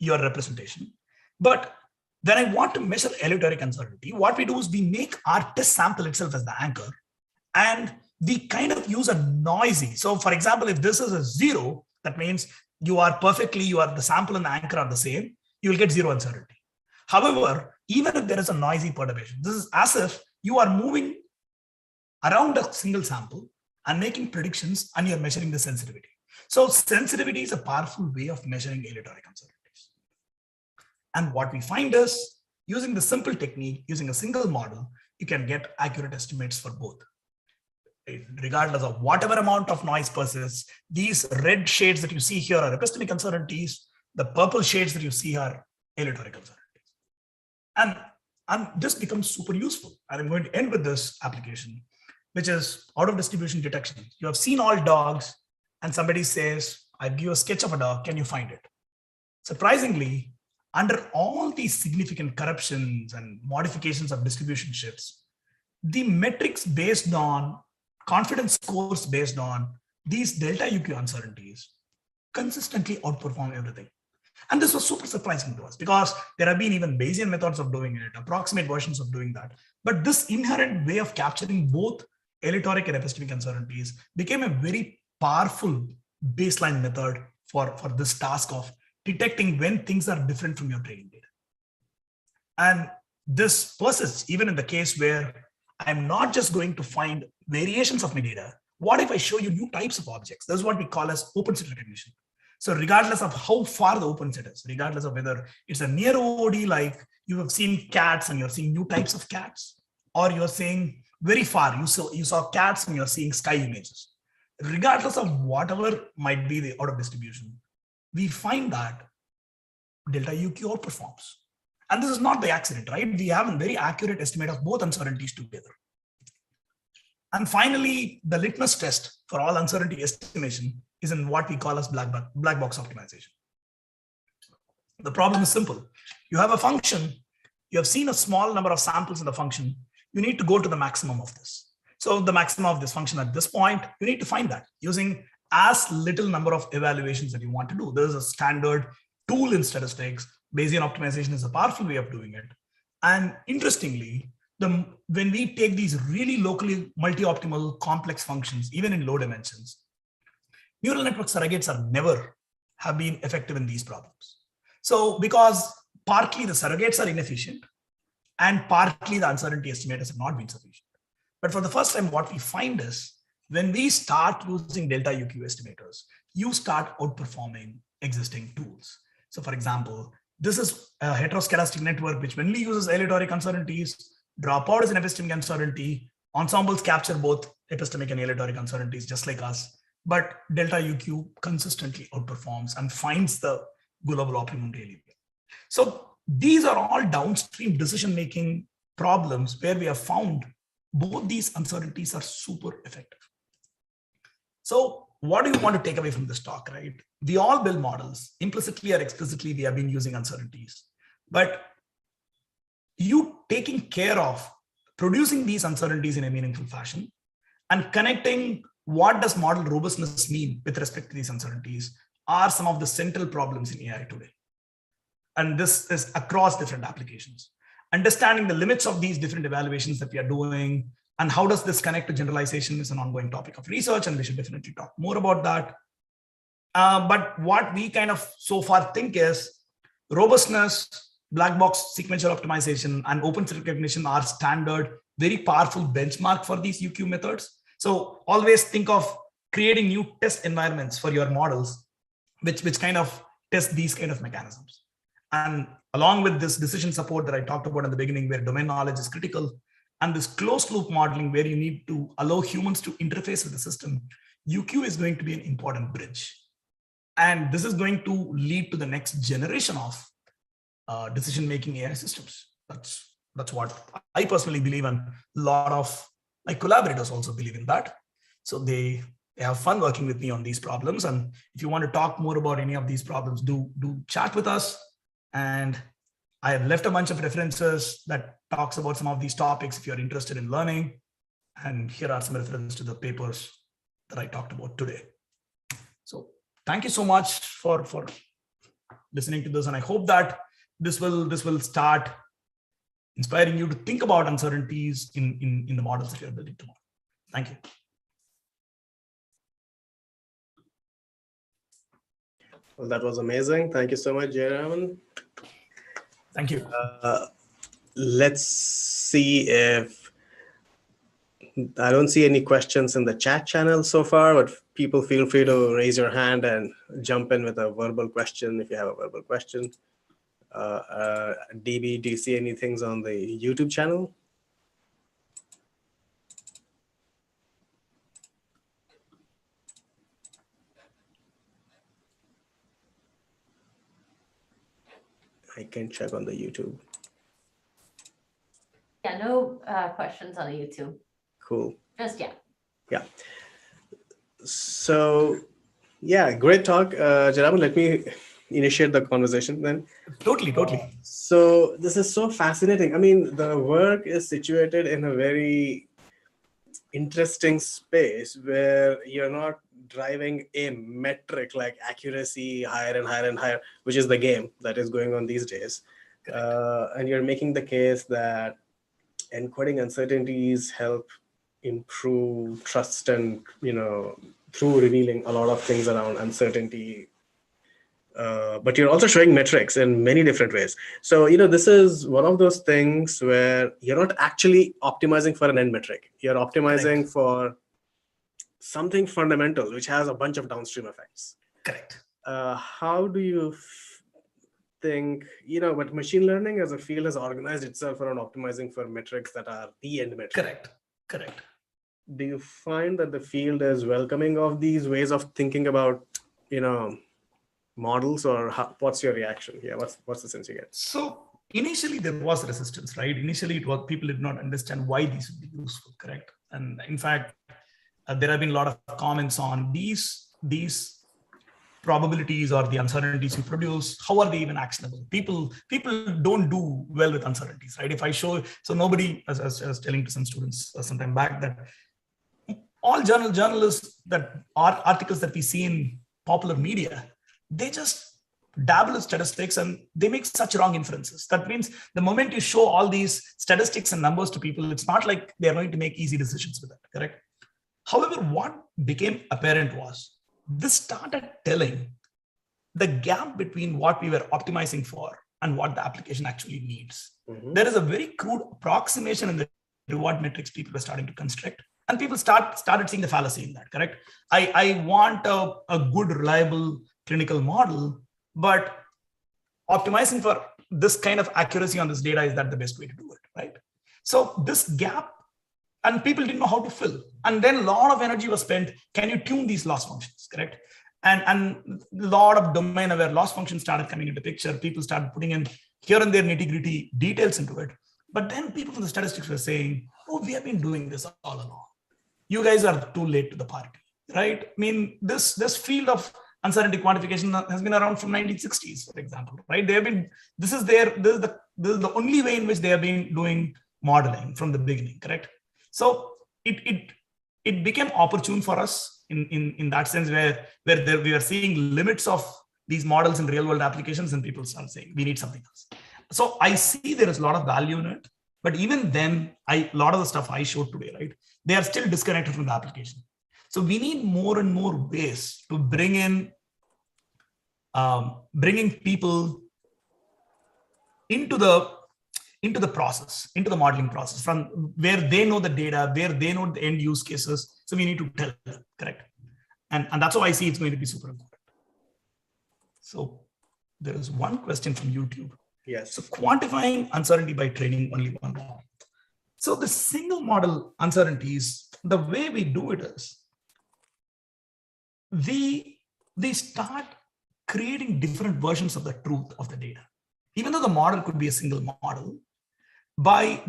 S2: representation. But when I want to measure aleatoric uncertainty, what we do is we make our test sample itself as the anchor, and we kind of use a noisy. So for example, if this is a 0, that means the sample and the anchor are the same, you will get 0 uncertainty. However, even if there is a noisy perturbation, this is as if you are moving around a single sample and making predictions, and you're measuring the sensitivity. So sensitivity is a powerful way of measuring aleatoric uncertainties. And what we find is, using the simple technique, using a single model, you can get accurate estimates for both. Regardless of whatever amount of noise persists, these red shades that you see here are epistemic uncertainties. The purple shades that you see are aleatoric uncertainties. And this becomes super useful. And I'm going to end with this application, which is out-of-distribution detection. You have seen all dogs, and somebody says, I give you a sketch of a dog, can you find it? Surprisingly, under all these significant corruptions and modifications of distribution shifts, the metrics based on confidence scores based on these delta UQ uncertainties consistently outperform everything. And this was super surprising to us, because there have been even Bayesian methods of doing it, approximate versions of doing that. But this inherent way of capturing both aleatoric and epistemic uncertainties became a very powerful baseline method for this task of detecting when things are different from your training data. And this persists even in the case where I'm not just going to find variations of my data. What if I show you new types of objects? That's what we call as open set recognition. So regardless of how far the open set is, regardless of whether it's a near OOD, like you have seen cats and you're seeing new types of cats, or you're seeing very far, you saw cats and you're seeing sky images. regardless of whatever might be the out of distribution, we find that delta UQ outperforms. And this is not by accident, right? We have a very accurate estimate of both uncertainties together. And finally, the litmus test for all uncertainty estimation is in what we call as black box optimization. The problem is simple. You have a function, you have seen a small number of samples in the function, you need to go to the maximum of this. So the maximum of this function at this point, you need to find that using as little number of evaluations that you want to do. There is a standard tool in statistics. Bayesian optimization is a powerful way of doing it. And interestingly, when we take these really locally multi-optimal complex functions, even in low dimensions, neural network surrogates have been effective in these problems. So because partly the surrogates are inefficient and partly the uncertainty estimators have not been sufficient. But for the first time, what we find is when we start using delta UQ estimators, you start outperforming existing tools. So for example, this is a heteroskedastic network, which mainly uses aleatoric uncertainties. Dropout is an epistemic uncertainty. Ensembles capture both epistemic and aleatoric uncertainties, just like us. But delta UQ consistently outperforms and finds the global optimum really well. So these are all downstream decision-making problems where we have found both these uncertainties are super effective. So what do you want to take away from this talk, right? We all build models. Implicitly or explicitly, we have been using uncertainties. But you taking care of producing these uncertainties in a meaningful fashion and connecting what does model robustness mean with respect to these uncertainties are some of the central problems in AI today. And this is across different applications. Understanding the limits of these different evaluations that we are doing and how does this connect to generalization is an ongoing topic of research, and we should definitely talk more about that. But what we kind of so far think is robustness, black box sequential optimization, and open recognition are standard, very powerful benchmark for these UQ methods. So always think of creating new test environments for your models, which kind of test these kind of mechanisms. And along with this decision support that I talked about in the beginning, where domain knowledge is critical, and this closed loop modeling where you need to allow humans to interface with the system, UQ is going to be an important bridge. And this is going to lead to the next generation of decision-making AI systems. That's what I personally believe, and a lot of my collaborators also believe in that. So they have fun working with me on these problems. And if you want to talk more about any of these problems, do chat with us. And I have left a bunch of references that talks about some of these topics if you're interested in learning. And here are some references to the papers that I talked about today. So thank you so much for listening to this. And I hope that this will start inspiring you to think about uncertainties in the models that you're building tomorrow. Thank you.
S1: Well, that was amazing. Thank you so much, Jayaraman.
S2: Thank you.
S1: Let's see if I don't see any questions in the chat channel so far, but people feel free to raise your hand and jump in with a verbal question if you have a verbal question. DB, do you see any things on the YouTube channel? I can check on the YouTube.
S3: Yeah, no questions on the YouTube.
S1: Cool.
S3: Just yet.
S1: Yeah. So, yeah, great talk. Jayaraman, let me initiate the conversation then.
S2: Totally.
S1: So this is so fascinating. I mean, the work is situated in a very interesting space where you're not driving a metric like accuracy higher and higher and higher, which is the game that is going on these days. And you're making the case that encoding uncertainties help improve trust and, through revealing a lot of things around uncertainty. But you're also showing metrics in many different ways. So, this is one of those things where you're not actually optimizing for an end metric. You're optimizing for something fundamental, which has a bunch of downstream effects.
S2: Correct.
S1: How do you think, but machine learning as a field has organized itself around optimizing for metrics that are the end metric?
S2: Correct.
S1: do you find that the field is welcoming of these ways of thinking about, models, or what's your reaction? Yeah, what's the sense you get?
S2: So initially there was resistance, right? Initially it was people did not understand why these would be useful, correct? And in fact, there have been a lot of comments on these probabilities or the uncertainties you produce. How are they even actionable? People don't do well with uncertainties, right? If I show, so nobody, as I was telling to some students some time back, that all journalists that are articles that we see in popular media, they just dabble in statistics and they make such wrong inferences. That means the moment you show all these statistics and numbers to people, it's not like they're going to make easy decisions with it, correct? However, what became apparent was this started telling the gap between what we were optimizing for and what the application actually needs. Mm-hmm. There is a very crude approximation in the reward metrics people were starting to construct, and people started seeing the fallacy in that, correct? I want a good, reliable clinical model, but optimizing for this kind of accuracy on this data, is that the best way to do it, right? So this gap, and people didn't know how to fill. And then a lot of energy was spent. Can you tune these loss functions, correct? And a lot of domain-aware loss functions started coming into picture. People started putting in here and there nitty-gritty details into it. But then people from the statistics were saying, oh, we have been doing this all along. You guys are too late to the party, right? I mean, this field of uncertainty quantification has been around from 1960s, for example, right? They have been, this is the only way in which they have been doing modeling from the beginning, correct? So it became opportune for us in that sense, where we are seeing limits of these models in real world applications, and people start saying we need something else. So I see there is a lot of value in it, but even then, a lot of the stuff I showed today, right, they are still disconnected from the application. So we need more and more ways to bring in, bringing people into the process, into the modeling process, from where they know the data, where they know the end use cases. So we need to tell them, correct? And that's how I see it's going to be super important. So there is one question from YouTube.
S1: Yes.
S2: So quantifying uncertainty by training only one model. So the single model uncertainties, the way we do it is, they start creating different versions of the truth of the data. Even though the model could be a single model, by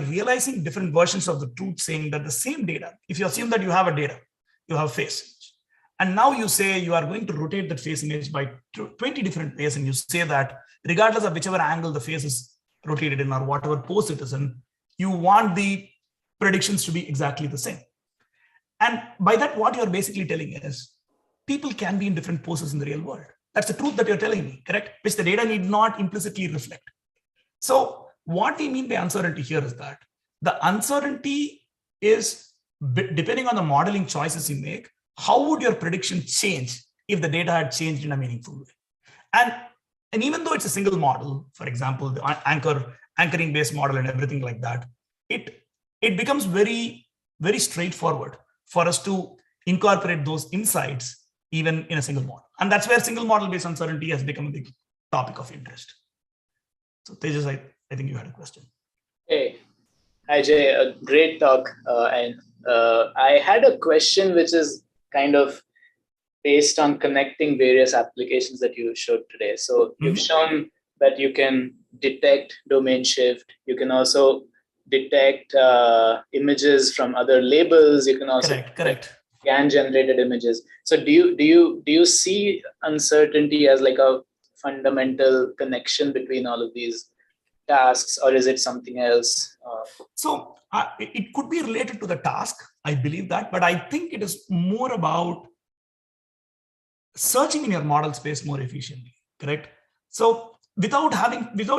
S2: realizing different versions of the truth, saying that the same data, if you assume that you have a data, you have a face image, and now you say you are going to rotate that face image by 20 different ways, and you say that regardless of whichever angle the face is rotated in or whatever pose it is in, you want the predictions to be exactly the same. And by that, what you're basically telling is people can be in different poses in the real world. That's the truth that you're telling me, correct? Which the data need not implicitly reflect. So what we mean by uncertainty here is that the uncertainty is, depending on the modeling choices you make, how would your prediction change if the data had changed in a meaningful way? And even though it's a single model, for example, the anchoring based model and everything like that, it becomes very, very straightforward for us to incorporate those insights even in a single model. And that's where single model based uncertainty has become a big topic of interest. So Tejas, I think you had a question.
S4: Hey, hi Jay, a great talk. And I had a question which is kind of based on connecting various applications that you showed today. So you've shown that you can detect domain shift. You can also detect images from other labels. You can also
S2: correct.
S4: GAN generated images. So do you see uncertainty as like a fundamental connection between all of these tasks, or is it something else?
S2: So it could be related to the task. I believe that, but I think it is more about searching in your model space more efficiently, correct? So without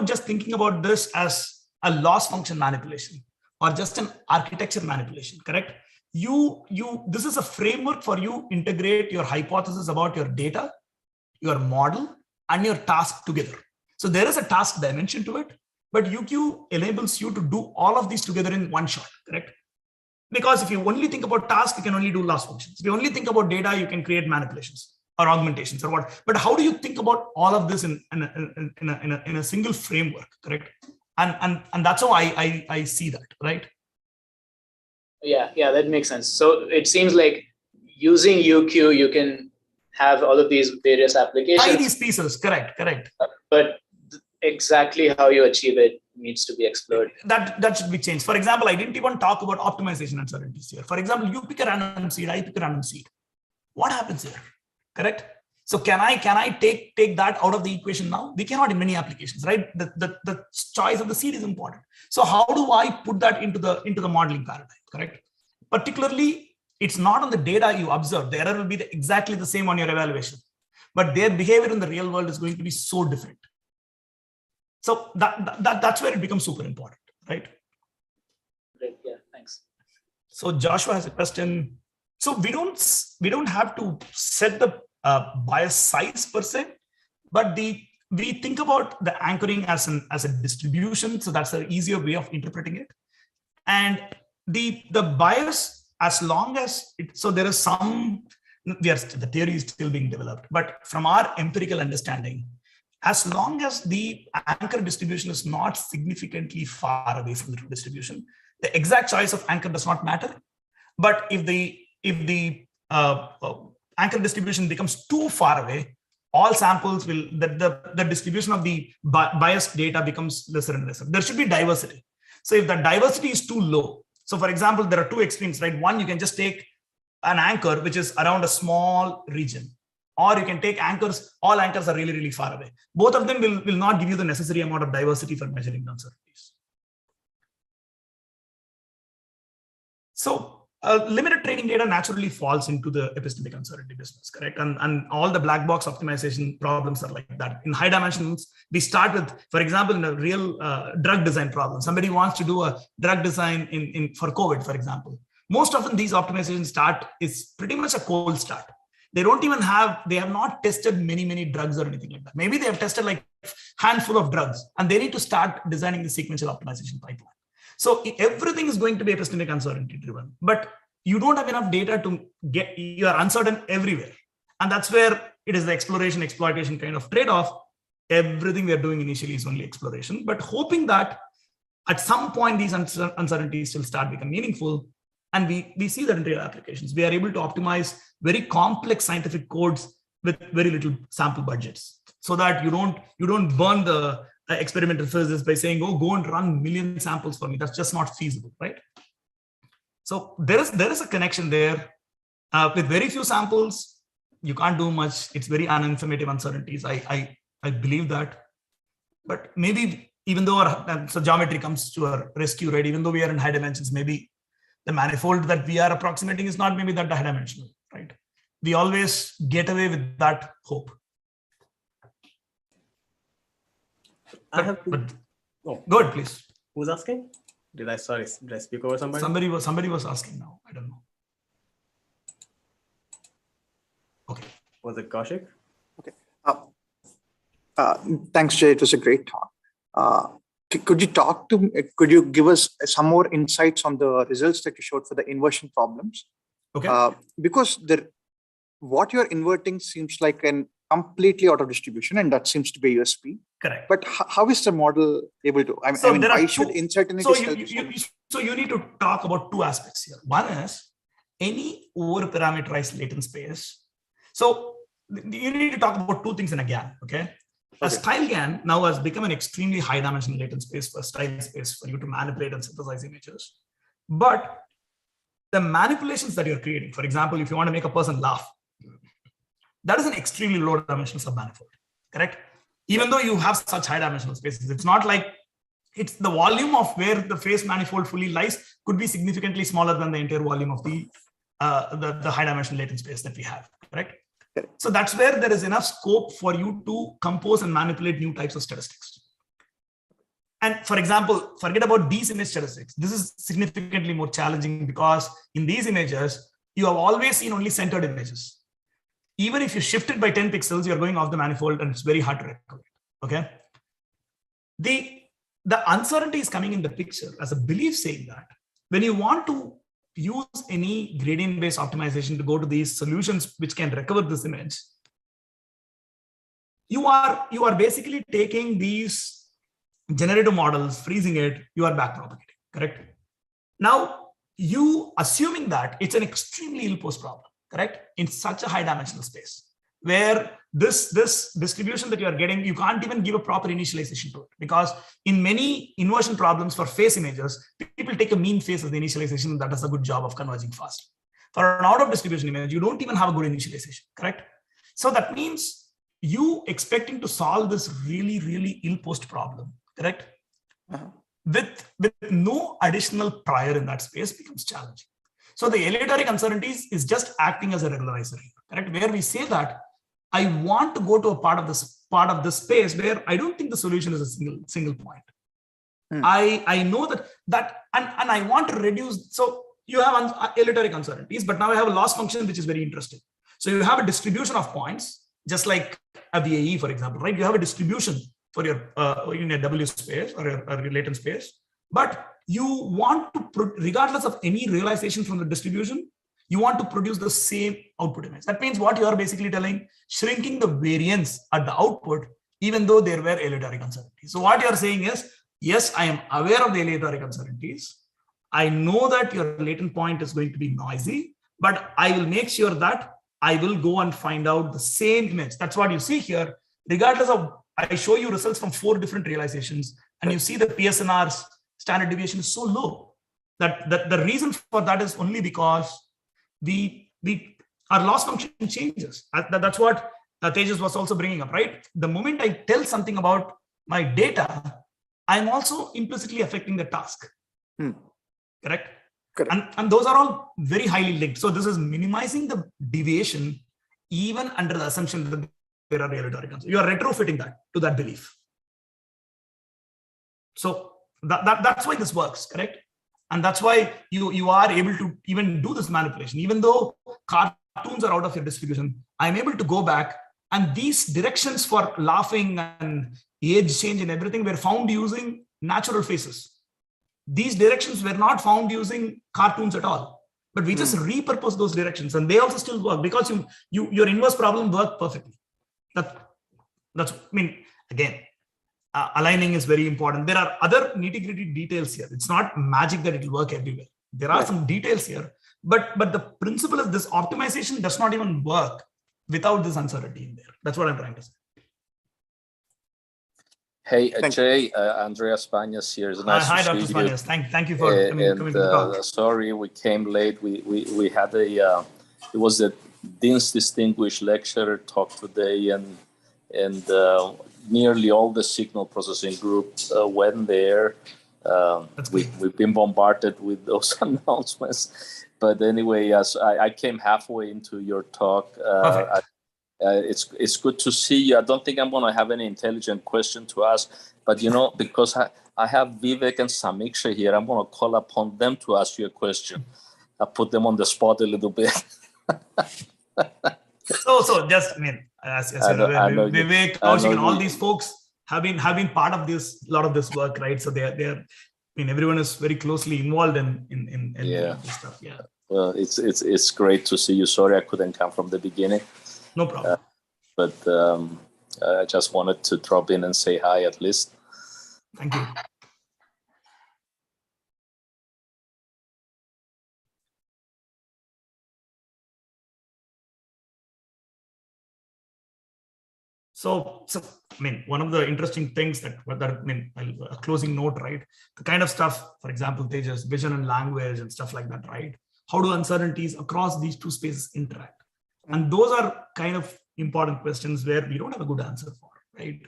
S2: just thinking about this as a loss function manipulation or just an architecture manipulation, correct? This is a framework for you integrate your hypothesis about your data, your model, and your task together. So there is a task dimension to it, but UQ enables you to do all of these together in one shot, correct? Because if you only think about task, you can only do loss functions. If you only think about data, you can create manipulations or augmentations or what. But how do you think about all of this in a single framework, correct? And that's how I see that, right?
S4: Yeah, that makes sense. So it seems like using UQ, you can have all of these various applications.
S2: Try these pieces, correct.
S4: But exactly how you achieve it needs to be explored.
S2: That should be changed. For example, I didn't even talk about optimization uncertainties here. For example, you pick a random seed, I pick a random seed. What happens here? Correct? So can I take that out of the equation now? We cannot in many applications, right? The choice of the seed is important. So how do I put that into the modeling paradigm? Correct? Particularly, it's not on the data you observe. The error will be exactly the same on your evaluation, but their behavior in the real world is going to be so different. So that's where it becomes super important, right?
S4: Great. Yeah. Thanks.
S2: So Joshua has a question. So we don't have to set the bias size per se, but we think about the anchoring as a distribution. So that's an easier way of interpreting it. And the bias, as long as so there is some, the theory is still being developed, but from our empirical understanding, as long as the anchor distribution is not significantly far away from the true distribution, the exact choice of anchor does not matter. But if the anchor distribution becomes too far away, all samples will, the distribution of the biased data becomes lesser and lesser. There should be diversity. So if the diversity is too low, so for example, there are two extremes, right? One, you can just take an anchor which is around a small region, or you can take anchors, all anchors are really, really far away. Both of them will not give you the necessary amount of diversity for measuring the uncertainties. So limited training data naturally falls into the epistemic uncertainty business, correct? And all the black box optimization problems are like that. In high dimensions, we start with, for example, in a real drug design problem, somebody wants to do a drug design for COVID, for example. Most often these optimization start is pretty much a cold start. They have not tested many drugs or anything like that. Maybe they have tested like a handful of drugs, and they need to start designing the sequential optimization pipeline. So everything is going to be epistemic uncertainty driven, but you don't have enough data to get, you are uncertain everywhere. And that's where it is the exploration exploitation kind of trade-off. Everything we are doing initially is only exploration, but hoping that at some point these uncertainties will start becoming meaningful. And we see that in real applications. We are able to optimize very complex scientific codes with very little sample budgets, so that you don't burn the experimental physicists by saying, oh, go and run million samples for me. That's just not feasible, right? So there is a connection there. With very few samples, you can't do much. It's very uninformative uncertainties. I believe that. But maybe even though so geometry comes to our rescue, right? Even though we are in high dimensions, maybe the manifold that we are approximating is not maybe that high dimensional, right? We always get away with that hope.
S1: I have to.
S2: Oh, go ahead, please.
S1: Who's asking? Did I speak over somebody?
S2: Somebody was asking now. I don't know. Okay.
S1: Was it Kaushik?
S5: Okay. Thanks, Jay. It was a great talk. Could you give us some more insights on the results that you showed for the inversion problems?
S2: Okay.
S5: Because what you're inverting seems like an completely out of distribution, and that seems to be USP.
S2: Correct.
S5: But how is the model able to? Why should uncertainties?
S2: So you need to talk about two aspects here. One is any over-parameterized latent space. So you need to talk about two things in a GAN. Okay. A style GAN now has become an extremely high dimensional latent space for style space for you to manipulate and synthesize images. But the manipulations that you're creating, for example, if you want to make a person laugh, that is an extremely low dimensional submanifold, correct? Even though you have such high dimensional spaces, it's not like it's the volume of where the face manifold fully lies could be significantly smaller than the entire volume of the high dimensional latent space that we have, correct? So that's where there is enough scope for you to compose and manipulate new types of statistics. And for example, forget about these image statistics. This is significantly more challenging because in these images, you have always seen only centered images. Even if you shift it by 10 pixels, you're going off the manifold and it's very hard to recover. Okay. The uncertainty is coming in the picture as a belief saying that when you want to use any gradient-based optimization to go to these solutions which can recover this image, you are basically taking these generative models, freezing it, you are backpropagating, correct? Now, you assuming that it's an extremely ill-posed problem, correct? In such a high dimensional space, where this distribution that you are getting, you can't even give a proper initialization to it, because in many inversion problems for face images, people take a mean face as the initialization, and that does a good job of converging fast. For an out of distribution image, you don't even have a good initialization, correct? So that means you expecting to solve this really, really ill-posed problem, correct? With no additional prior in that space becomes challenging. So the aleatoric uncertainties is just acting as a regularizer, correct? Where we say that I want to go to a part of this space where I don't think the solution is a single point. I know that and I want to reduce. So you have aleatoric uncertainties, but now I have a loss function which is very interesting. So you have a distribution of points, just like a VAE, for example, right? You have a distribution for your in a W space or a latent space, but you want to, regardless of any realization from the distribution, you want to produce the same output image. That means what you are basically telling, shrinking the variance at the output, even though there were aleatoric uncertainties. So what you are saying is, yes, I am aware of the aleatoric uncertainties. I know that your latent point is going to be noisy, but I will make sure that I will go and find out the same image. That's what you see here. Regardless of, I show you results from 4 different realizations, and you see the PSNR's standard deviation is so low that the reason for that is only because our loss function changes. That's what Tejas was also bringing up, right? The moment I tell something about my data, I'm also implicitly affecting the task. Correct? And those are all very highly linked. So this is minimizing the deviation even under the assumption that there are aleatoric uncertainties. You are retrofitting that to that belief. So that's why this works, correct? And that's why you are able to even do this manipulation. Even though cartoons are out of your distribution, I'm able to go back, and these directions for laughing and age change and everything were found using natural faces. These directions were not found using cartoons at all, but we just repurpose those directions, and they also still work because your inverse problem worked perfectly. That's I mean, again, aligning is very important. There are other nitty-gritty details here. It's not magic that it will work everywhere. There are some details here, but the principle is this optimization does not even work without this uncertainty in there. That's what I'm trying to say.
S6: Hey, Jay, Andreas Bañas here. It's nice
S2: hi,
S6: to
S2: Dr.
S6: see
S2: Bañas. Thank you for coming to the talk.
S6: Sorry, we came late. We had it was a Dean's Distinguished Lecturer talk today, and nearly all the signal processing group went there. We've been bombarded with those announcements. But anyway, yes, I came halfway into your talk. It's good to see you. I don't think I'm going to have any intelligent question to ask, but because I have Vivek and Samiksha here, I'm going to call upon them to ask you a question. I put them on the spot a little bit. So
S2: just, I mean, as Vivek, Kaushik, and all these folks have been part of this, a lot of this work, right? So they're I mean, everyone is very closely involved in this stuff. Yeah.
S6: Well, it's great to see you. Sorry I couldn't come from the beginning.
S2: No problem.
S6: But I just wanted to drop in and say hi at least.
S2: Thank you. So I mean, one of the interesting things that I mean, a closing note, right? The kind of stuff, for example, Tejas, vision and language and stuff like that, right? How do uncertainties across these two spaces interact? And those are kind of important questions where we don't have a good answer for, right?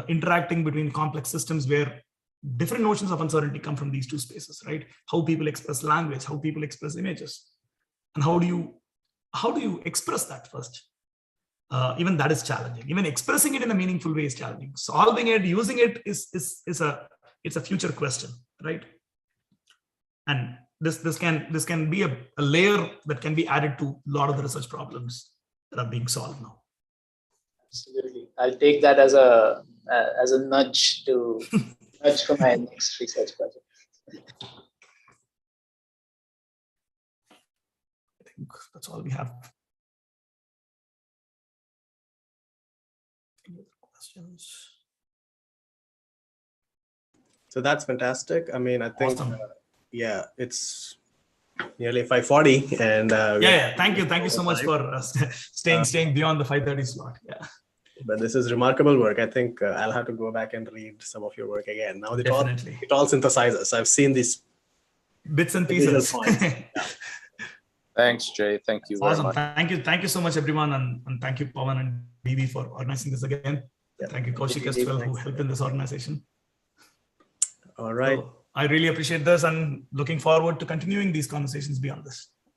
S2: Interacting between complex systems where different notions of uncertainty come from these two spaces, right? How people express language, how people express images, and how do you express that first? Even that is challenging. Even expressing it in a meaningful way is challenging. Solving it, using it it's a future question, right? And this can be a layer that can be added to a lot of the research problems that are being solved now.
S4: Absolutely, I'll take that as a nudge to nudge for my next research project.
S2: I think that's all we have. Any other questions?
S1: So that's fantastic. I mean, I think
S2: Awesome.
S1: yeah, it's nearly 5:40, and
S2: Thank you so much for staying beyond the 5:30 slot. Yeah.
S1: But this is remarkable work. I think I'll have to go back and read some of your work again. Now it all synthesizes. I've seen these
S2: bits and pieces.
S6: Thanks, Jay. Thank you very much.
S2: Thank you so much, everyone, and thank you, Pawan and BB, for organizing this again. Yeah. Thank you, Kaushik, as well, who helped in this organization.
S1: All right.
S2: So I really appreciate this and looking forward to continuing these conversations beyond this.